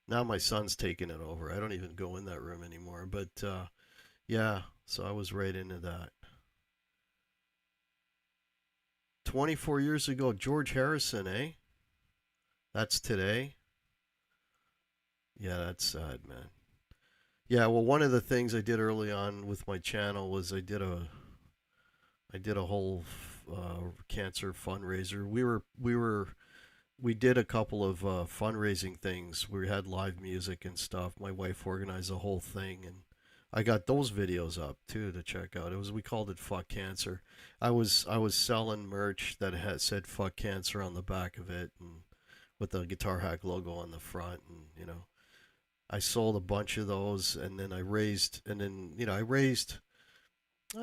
Now my son's taking it over. I don't even go in that room anymore. But yeah, so I was right into that. 24 years ago, George Harrison, eh? That's today. Yeah, that's sad, man. Yeah, well, one of the things I did early on with my channel was I did a whole cancer fundraiser. We did a couple of fundraising things. We had live music and stuff. My wife organized the whole thing, and I got those videos up too to check out. We called it "Fuck Cancer." I was selling merch that had said "Fuck Cancer" on the back of it, and with the Guitar Hack logo on the front, and I sold a bunch of those, and then I raised. I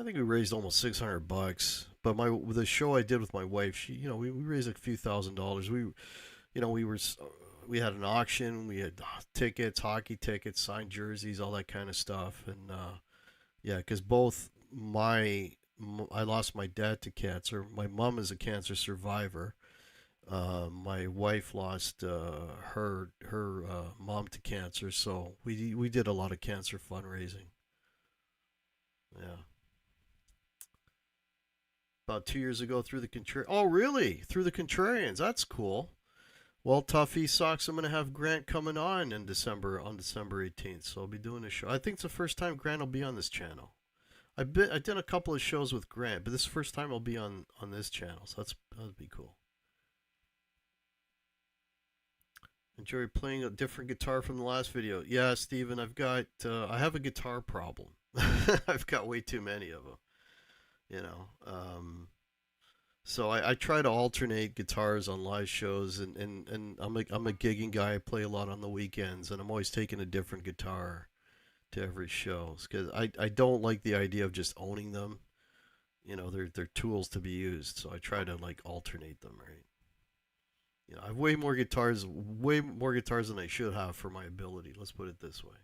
think we raised almost $600. But the show I did with my wife, we raised a few $1,000s. We had an auction. We had tickets, hockey tickets, signed jerseys, all that kind of stuff. And yeah, because I lost my dad to cancer. My mom is a cancer survivor. My wife lost her mom to cancer, so we did a lot of cancer fundraising. Yeah, about 2 years ago through the Oh, really? Through the Contrarians? That's cool. Well, Tuffy Socks, I'm gonna have Grant coming on December 18th, so I'll be doing a show. I think it's the first time Grant will be on this channel. I did a couple of shows with Grant, but this is the first time I'll be on this channel, so that'd be cool. Enjoy playing a different guitar from the last video. Yeah, Steven, I have a guitar problem. I've got way too many of them, you know. So I try to alternate guitars on live shows, and I'm a gigging guy. I play a lot on the weekends, and I'm always taking a different guitar to every show because I don't like the idea of just owning them. They're tools to be used, so I try to like alternate them, right? I have way more guitars than I should have for my ability. Let's put it this way.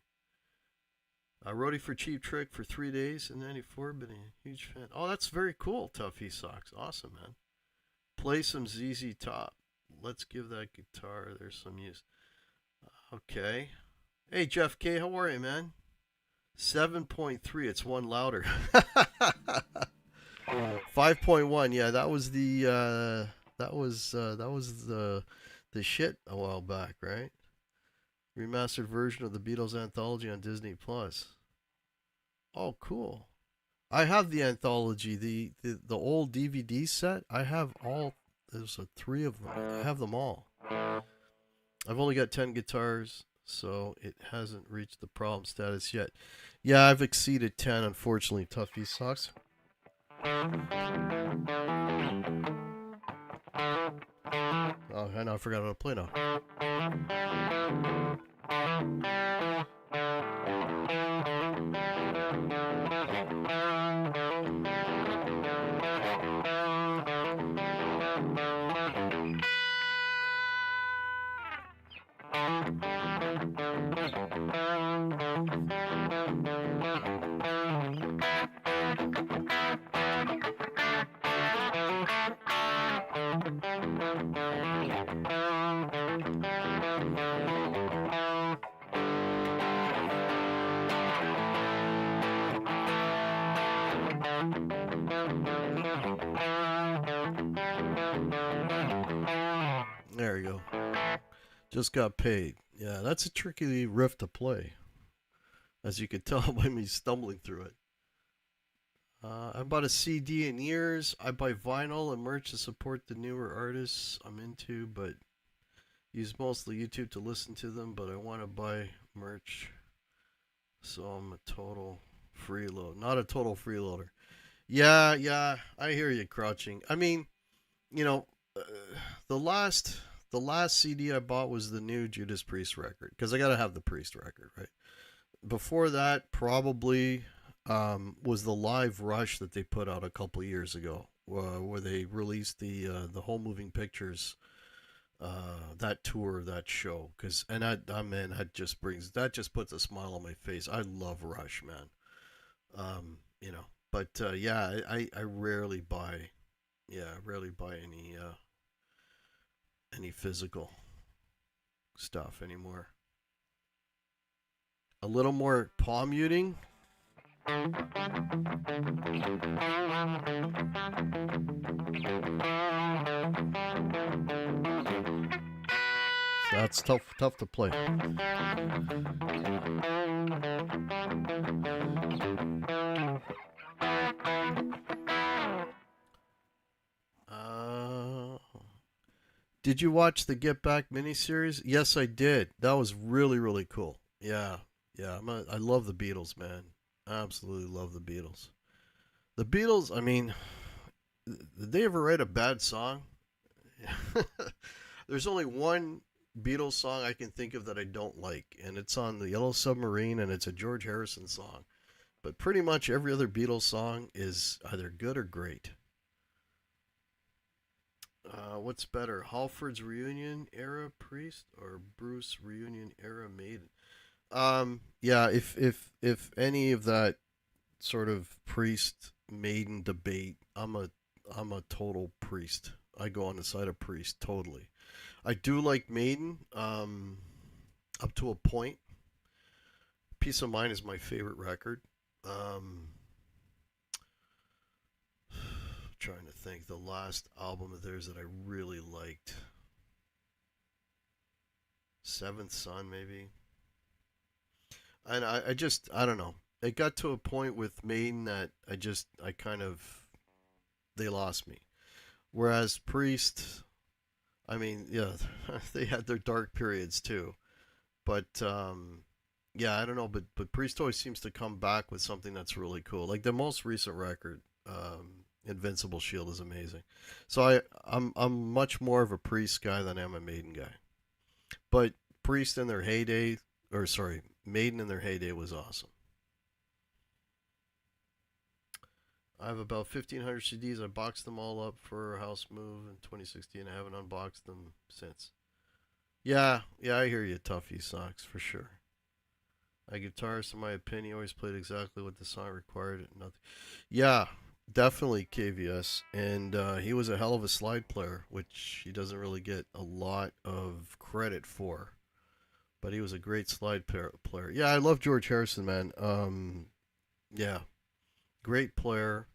I roadie for Cheap Trick for 3 days in '94. Been a huge fan. Oh, that's very cool, Tuffy Socks. Awesome, man. Play some ZZ Top. Let's give that guitar. There's some use. Okay. Hey, Jeff K. How are you, man? 7.3. It's one louder. 5.1. Yeah, that was the. That was the shit a while back, right? Remastered version of the Beatles anthology on Disney Plus. Oh, cool. I have the anthology, the old DVD set. I have all. There's three of them. I have them all. I've only got 10 guitars, so it hasn't reached the problem status yet. Yeah, I've exceeded 10, unfortunately. Tuffy Socks. Oh, I know, I forgot how to play now. There we go. Just got paid. Yeah, that's a tricky riff to play, as you could tell by me stumbling through it. I bought a CD in years. I buy vinyl and merch to support the newer artists I'm into, but use mostly YouTube to listen to them. But I want to buy merch, so I'm a total freeloader. Not a total freeloader. Yeah, I hear you, Crouching. I mean, uh, the last CD I bought was the new Judas Priest record because I gotta have the Priest record, right? Before that, probably was the Live Rush that they put out a couple years ago, where they released the whole Moving Pictures that tour, that show. Man, that just puts a smile on my face. I love Rush, man. But yeah, I rarely buy, any physical stuff anymore. A little more palm muting. That's tough to play. Did you watch the Get Back miniseries? Yes, I did. That was really, really cool. Yeah, yeah. I love the Beatles, man. I absolutely love the Beatles. The Beatles, I mean, did they ever write a bad song? There's only one Beatles song I can think of that I don't like, and it's on the Yellow Submarine, and it's a George Harrison song. But pretty much every other Beatles song is either good or great. What's better, Halford's reunion era Priest or Bruce reunion era Maiden? Yeah, if any of that sort of Priest Maiden debate, I'm a total Priest. I go on the side of Priest totally. I do like Maiden, up to a point. Peace of Mind is my favorite record. Um, trying to think the last album of theirs that I really liked. Seventh Son, maybe. And I don't know. It got to a point with Maiden that I kind of, they lost me. Whereas Priest, I mean, yeah, they had their dark periods too. But yeah, I don't know. But Priest always seems to come back with something that's really cool. Like the most recent record, Invincible Shield, is amazing. So I'm much more of a Priest guy than I am a Maiden guy. But Priest in their heyday, or sorry, Maiden in their heyday was awesome. I have about 1,500 CDs. I boxed them all up for a house move in 2016. I haven't unboxed them since. Yeah, yeah, I hear you, Tuffy Socks, for sure. A guitarist, in my opinion, always played exactly what the song required. And nothing. Yeah, definitely KVS. And he was a hell of a slide player, which he doesn't really get a lot of credit for. But he was a great slide player. Yeah, I love George Harrison, man. Yeah, great player.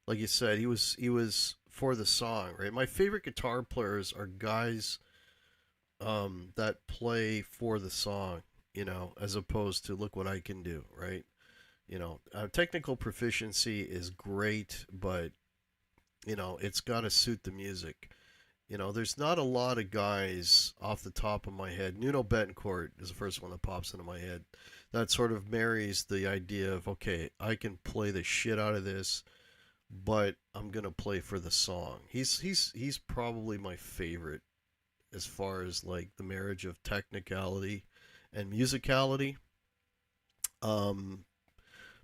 Like you said, he was for the song, right? My favorite guitar players are guys that play for the song, as opposed to look what I can do, right? Technical proficiency is great, but it's got to suit the music. There's not a lot of guys off the top of my head. Nuno Betancourt is the first one that pops into my head. That sort of marries the idea of, okay, I can play the shit out of this, but I'm gonna play for the song. He's probably my favorite as far as like the marriage of technicality and musicality. Um,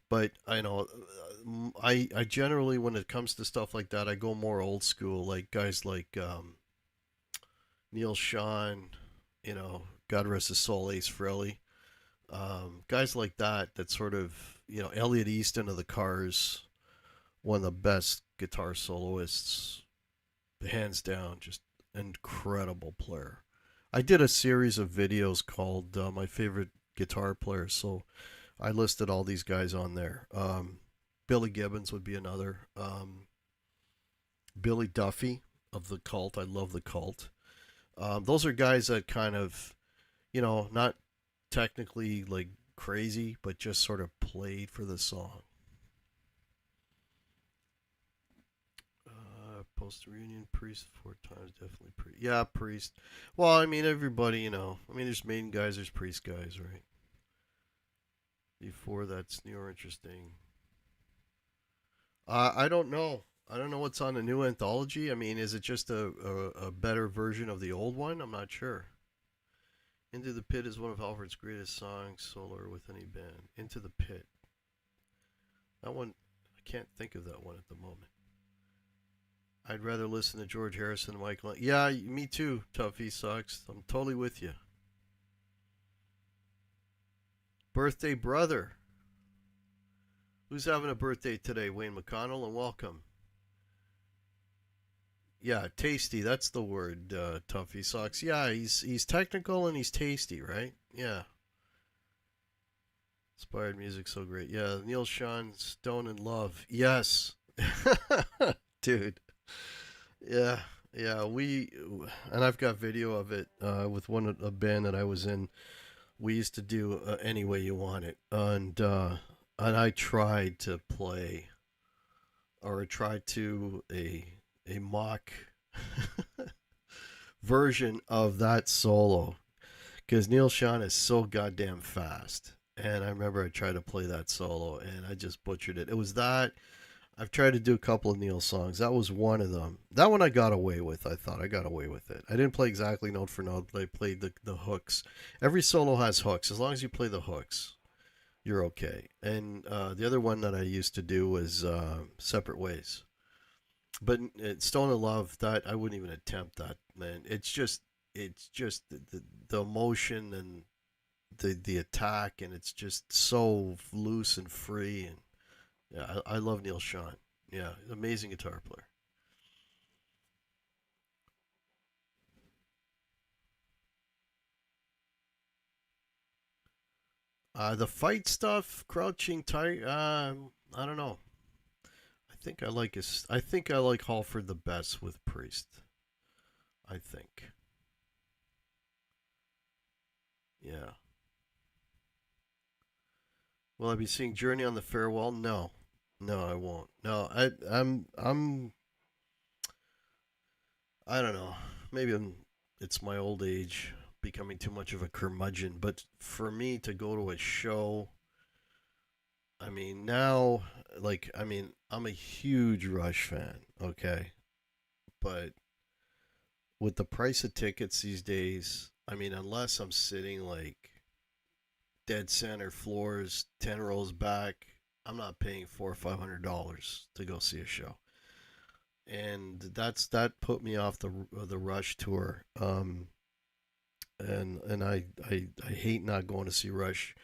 but I know I generally, when it comes to stuff like that, I go more old school, like guys like Neil Sean, God rest his soul, Ace Frehley, guys like that sort of, Elliot Easton of the Cars, one of the best guitar soloists, hands down, just incredible player. I did a series of videos called My Favorite Guitar Players, so I listed all these guys on there. Billy Gibbons would be another. Billy Duffy of the Cult. I love the Cult. Those are guys that kind of, not technically like crazy, but just sort of played for the song. Post reunion Priest 4 times, definitely Priest. Yeah, Priest. Well, I mean everybody, I mean there's main guys, there's Priest guys, right? Before that's new or interesting. I don't know. I don't know what's on the new anthology. I mean, is it just a better version of the old one? I'm not sure. Into the Pit is one of Halford's greatest songs, solo with any band. Into the Pit. That one, I can't think of that one at the moment. I'd rather listen to George Harrison and Michael. Yeah, me too, Tuffy Sucks. I'm totally with you. Birthday brother. Who's having a birthday today? Wayne McConnell, and welcome. Yeah, tasty. That's the word, Tuffy Socks. Yeah, he's technical and he's tasty, right? Yeah. Inspired music, so great. Yeah, Neil Sean, Stone and Love. Yes. Dude. Yeah. Yeah, and I've got video of it with a band that I was in. We used to do Any Way You Want It. And I tried to play, or tried to a mock version of that solo because Neil Sean is so goddamn fast. And I remember I tried to play that solo and I just butchered it. It was that. I've tried to do a couple of Neil songs. That was one of them. That one I got away with. I thought I got away with it. I didn't play exactly note for note, but I played the hooks. Every solo has hooks. As long as you play the hooks, you're okay. And the other one that I used to do was Separate Ways. But Stone in Love, that I wouldn't even attempt that, man. It's just the emotion and the attack, and it's just so loose and free. And yeah, I love Neil Sean. Yeah, amazing guitar player. The fight stuff, Crouching Tiger. I don't know. I think I like Halford the best with Priest. I think. Yeah. Will I be seeing Journey on the Farewell? No. No, I won't. No, I don't know. Maybe it's my old age becoming too much of a curmudgeon, but for me to go to a show, I mean, now, I'm a huge Rush fan, okay? But with the price of tickets these days, I mean, unless I'm sitting like dead center floors, 10 rows back, I'm not paying $400 or $500 to go see a show. And that put me off the Rush tour. And I hate not going to see Rush.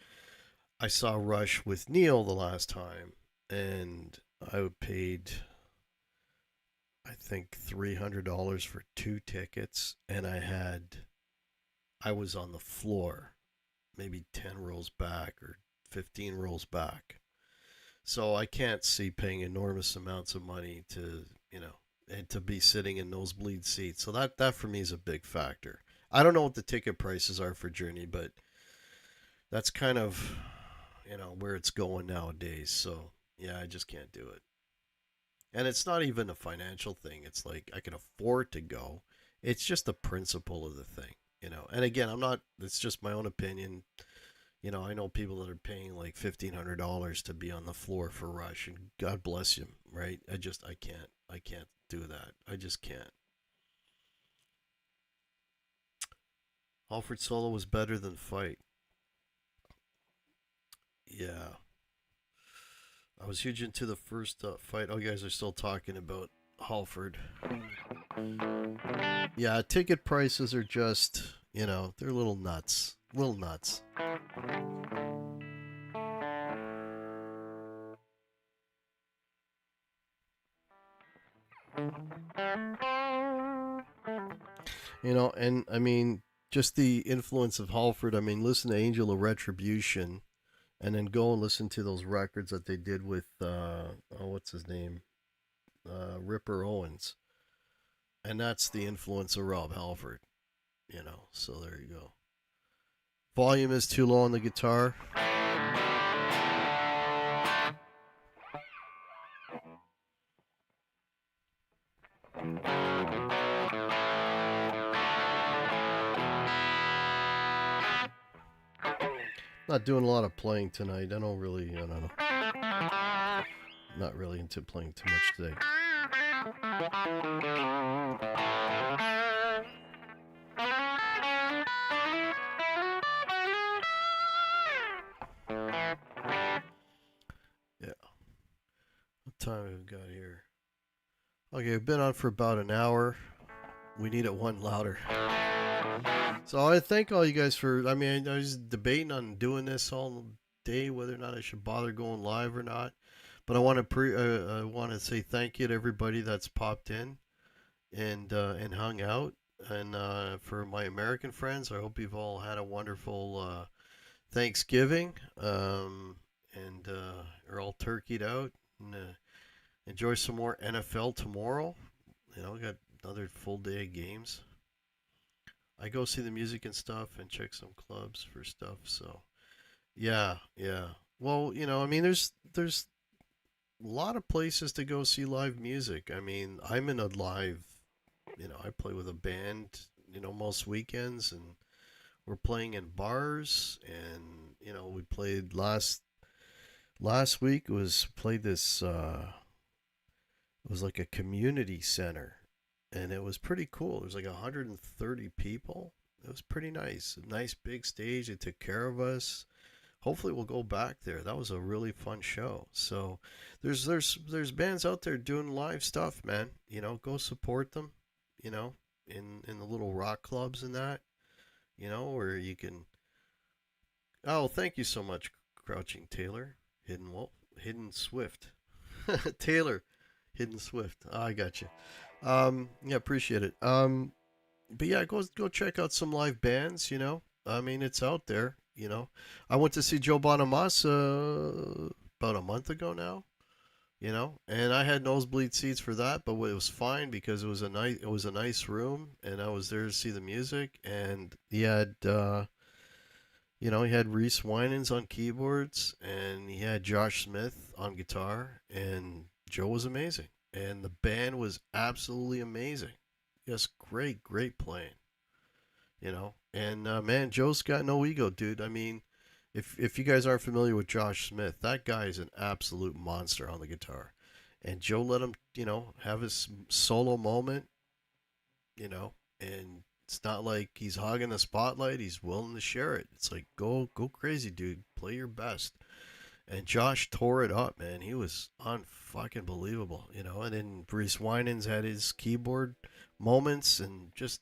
I saw Rush with Neil the last time, and I paid I think $300 for two tickets, and I was on the floor, maybe 10 rows back or 15 rows back. So I can't see paying enormous amounts of money to and to be sitting in nosebleed seats. So that for me is a big factor. I don't know what the ticket prices are for Journey, but that's kind of where it's going nowadays. So yeah, I just can't do it. And it's not even a financial thing. It's like I can afford to go. It's just the principle of the thing. And again, I'm not. It's just my own opinion. I know people that are paying like $1,500 to be on the floor for Rush, and God bless you, right? I can't do that. I just can't. Alfred Solo was better than Fight. Yeah, I was huge into the first Fight. Oh, you guys are still talking about Halford. Yeah, ticket prices are just, they're a little nuts. Little nuts. And I mean, just the influence of Halford. I mean, listen to Angel of Retribution, and then go and listen to those records that they did with, oh, what's his name? Ripper Owens. And that's the influence of Rob Halford. So there you go. Volume is too low on the guitar. Not doing a lot of playing tonight. I don't know. Not really into playing too much today. Yeah. What time have we got here? Okay, we've been on for about an hour. We need it one louder. So I thank all you guys for. I mean, I was debating on doing this all day, whether or not I should bother going live or not. But I want to say thank you to everybody that's popped in and hung out. And for my American friends, I hope you've all had a wonderful Thanksgiving and are all turkeyed out. And enjoy some more NFL tomorrow. Got another full day of games. I go see the music and stuff and check some clubs for stuff. So yeah, yeah. Well, I mean, there's a lot of places to go see live music. I mean, I'm in a live. I play with a band most weekends, and we're playing in bars, and we played last week was played this it was like a community center, and it was pretty cool. There was like 130 people. It was pretty nice. A nice big stage. They took care of us. Hopefully we'll go back there. That was a really fun show. So there's bands out there doing live stuff, man. Go support them, you know, in the little rock clubs and that, where you can. Oh, thank you so much, Crouching Taylor, Hidden Wolf, Hidden Swift, Taylor, Hidden Swift. I got you. Yeah, appreciate it. But yeah, go check out some live bands. I mean, it's out there. I went to see Joe Bonamassa about a month ago now. And I had nosebleed seats for that, but it was fine because it was a nice room, and I was there to see the music, and he had Reese Winans on keyboards, and he had Josh Smith on guitar, and Joe was amazing, and the band was absolutely amazing. Just great playing. And man, Joe's got no ego, dude. I mean, if you guys aren't familiar with Josh Smith, that guy is an absolute monster on the guitar. And Joe let him, have his solo moment, and it's not like he's hogging the spotlight. He's willing to share it. It's like go crazy, dude. Play your best. And Josh tore it up, man. He was unfucking believable, And then Reese Winans had his keyboard moments, and just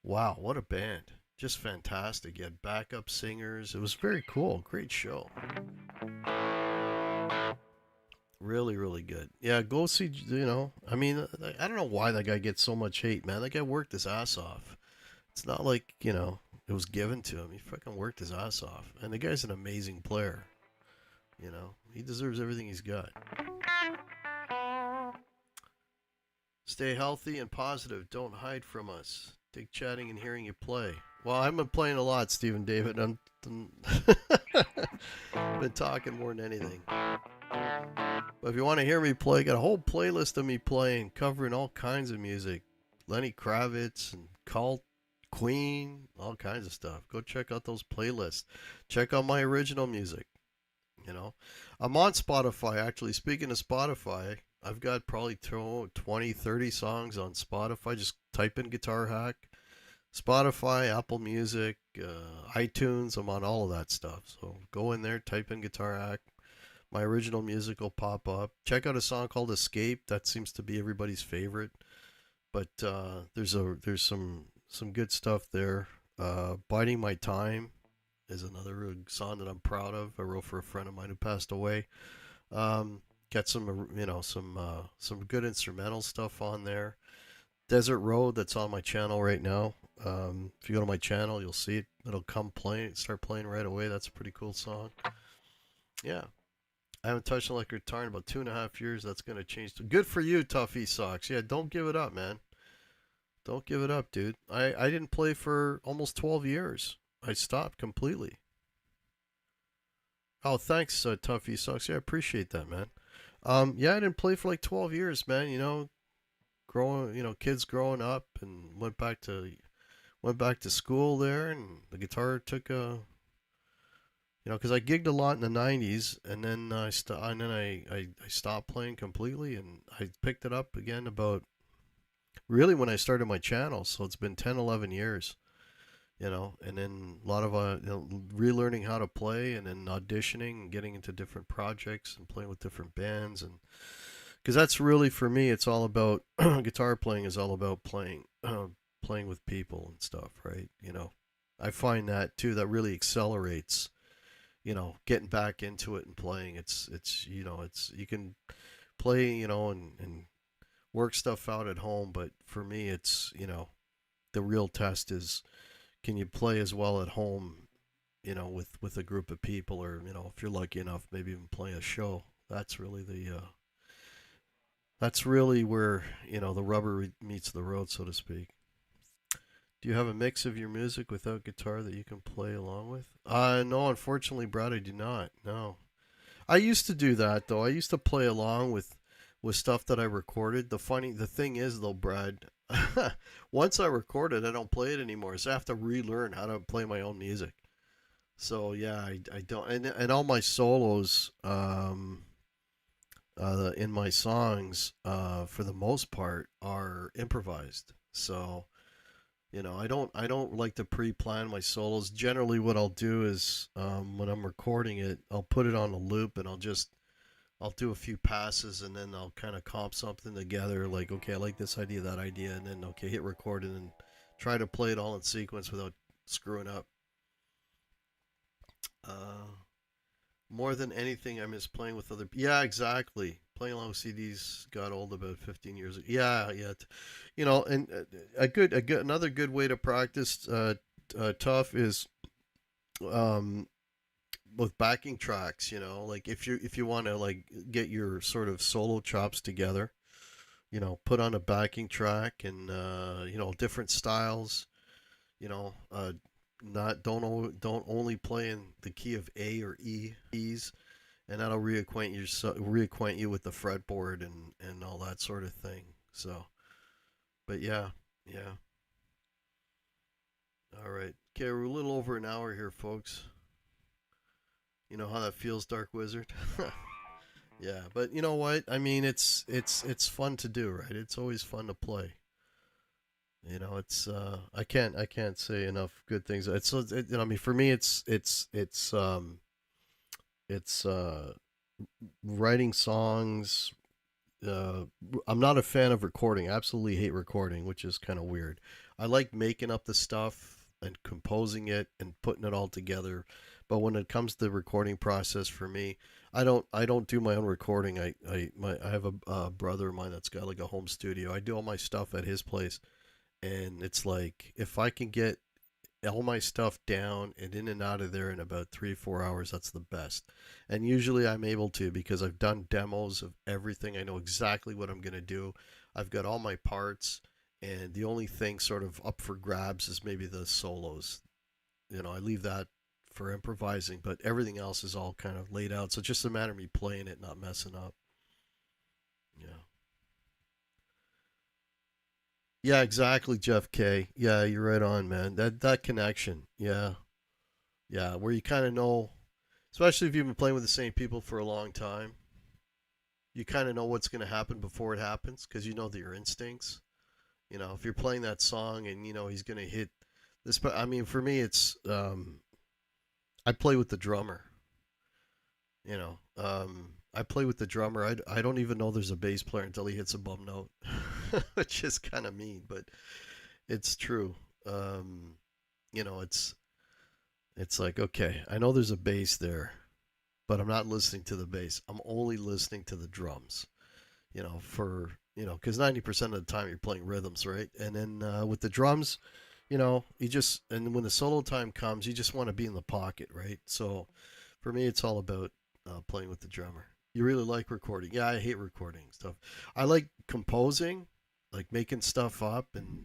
wow, what a band. Just fantastic. You had backup singers. It was very cool. Great show. Really, really good. Yeah, go see, I mean, I don't know why that guy gets so much hate, man. That guy worked his ass off. It's not like, it was given to him. He fucking worked his ass off. And the guy's an amazing player. He deserves everything he's got. Stay healthy and positive. Don't hide from us. Dig chatting and hearing you play. Well, I've been playing a lot, Stephen David. I'm been talking more than anything. But if you want to hear me play, I got a whole playlist of me playing, covering all kinds of music. Lenny Kravitz and Cult, Queen, all kinds of stuff. Go check out those playlists. Check out my original music. I'm on Spotify, actually. Speaking of Spotify, I've got probably 20, 30 songs on Spotify. Just type in Guitar Hack. Spotify, Apple Music, iTunes. I'm on all of that stuff. So go in there, type in Guitar Hack. My original music will pop up. Check out a song called Escape. That seems to be everybody's favorite. But there's some good stuff there. Biding My Time is another song that I'm proud of. I wrote for a friend of mine who passed away. Got some good instrumental stuff on there. Desert Road, that's on my channel right now. If you go to my channel, you'll see it. It'll start playing right away. That's a pretty cool song. Yeah. I haven't touched an electric guitar in about 2.5 years. That's going to change. Good for you, Tuffy Socks. Yeah, don't give it up, man. Don't give it up, dude. I didn't play for almost 12 years. I stopped completely. Oh, thanks, Tuffy Socks. Yeah, I appreciate that, man. Yeah, I didn't play for like 12 years, man. Kids growing up, and went back to school there, and the guitar took a, because I gigged a lot in the '90s, and then I stopped playing completely, and I picked it up again about really when I started my channel. So it's been 10, 11 years, and then a lot of relearning how to play, and then auditioning and getting into different projects and playing with different bands, and because that's really for me, it's all about guitar playing is all about playing with people and stuff, right? I find that too. That really accelerates, getting back into it and playing. It's you can play, and work stuff out at home, but for me, it's the real test is, can you play as well at home, with a group of people, or if you're lucky enough, maybe even play a show. That's really that's really where the rubber meets the road, so to speak. Do you have a mix of your music without guitar that you can play along with? No, unfortunately, Brad, I do not. No, I used to do that though. I used to play along with stuff that I recorded. The thing is though, Brad, Once I record it, I don't play it anymore. So I have to relearn how to play my own music. So yeah, I don't, and all my solos in my songs, for the most part, are improvised. So I don't like to pre-plan my solos. Generally, what I'll do is, when I'm recording it, I'll put it on a loop and I'll do a few passes and then I'll kind of comp something together. Like, okay, I like this idea, that idea, and then okay, hit record and then try to play it all in sequence without screwing up. Uh, More than anything, I miss playing with other. Yeah, exactly. Playing along with CDs got old about 15 years ago. Yeah, yeah. And another good way to practice tough is, um, with backing tracks. Like if you want to like get your sort of solo chops together, put on a backing track and different styles. You know, not don't only play in the key of A or E keys, and that'll reacquaint you with the fretboard and all that sort of thing. So, but yeah, yeah. All right. Okay, we're a little over an hour here, folks. You know how that feels, Dark Wizard? Yeah, but you know what? I mean, it's fun to do, right? It's always fun to play. It's I can't say enough good things. I mean, for me, it's writing songs. uh, I'm not a fan of recording. I absolutely hate recording, which is kind of weird. I like making up the stuff and composing it and putting it all together. But when it comes to the recording process for me, I don't do my own recording. I have a brother of mine that's got like a home studio. I do all my stuff at his place, and it's like if I can get all my stuff down and in and out of there in about 3 4 hours, that's the best. And usually I'm able to because I've done demos of everything. I know exactly what I'm going to do. I've got all my parts, and the only thing sort of up for grabs is maybe the solos. I leave that for improvising, but everything else is all kind of laid out. So it's just a matter of me playing it, not messing up. Yeah. Yeah, exactly, Jeff K. Yeah, you're right on, man. That connection. Yeah. Yeah, where you kind of know, especially if you've been playing with the same people for a long time, you kind of know what's going to happen before it happens because you know that your instincts. If you're playing that song and he's going to hit this, but I mean, for me, it's I play with the drummer. I play with the drummer. I don't even know there's a bass player until he hits a bum note, which is kind of mean, but it's true. Um, it's like, okay, I know there's a bass there, but I'm not listening to the bass. I'm only listening to the drums. Because 90% of the time you're playing rhythms, right? And then with the drums, and when the solo time comes, you just want to be in the pocket, right? So for me, it's all about playing with the drummer. You really like recording? Yeah, I hate recording stuff. I like composing, like making stuff up and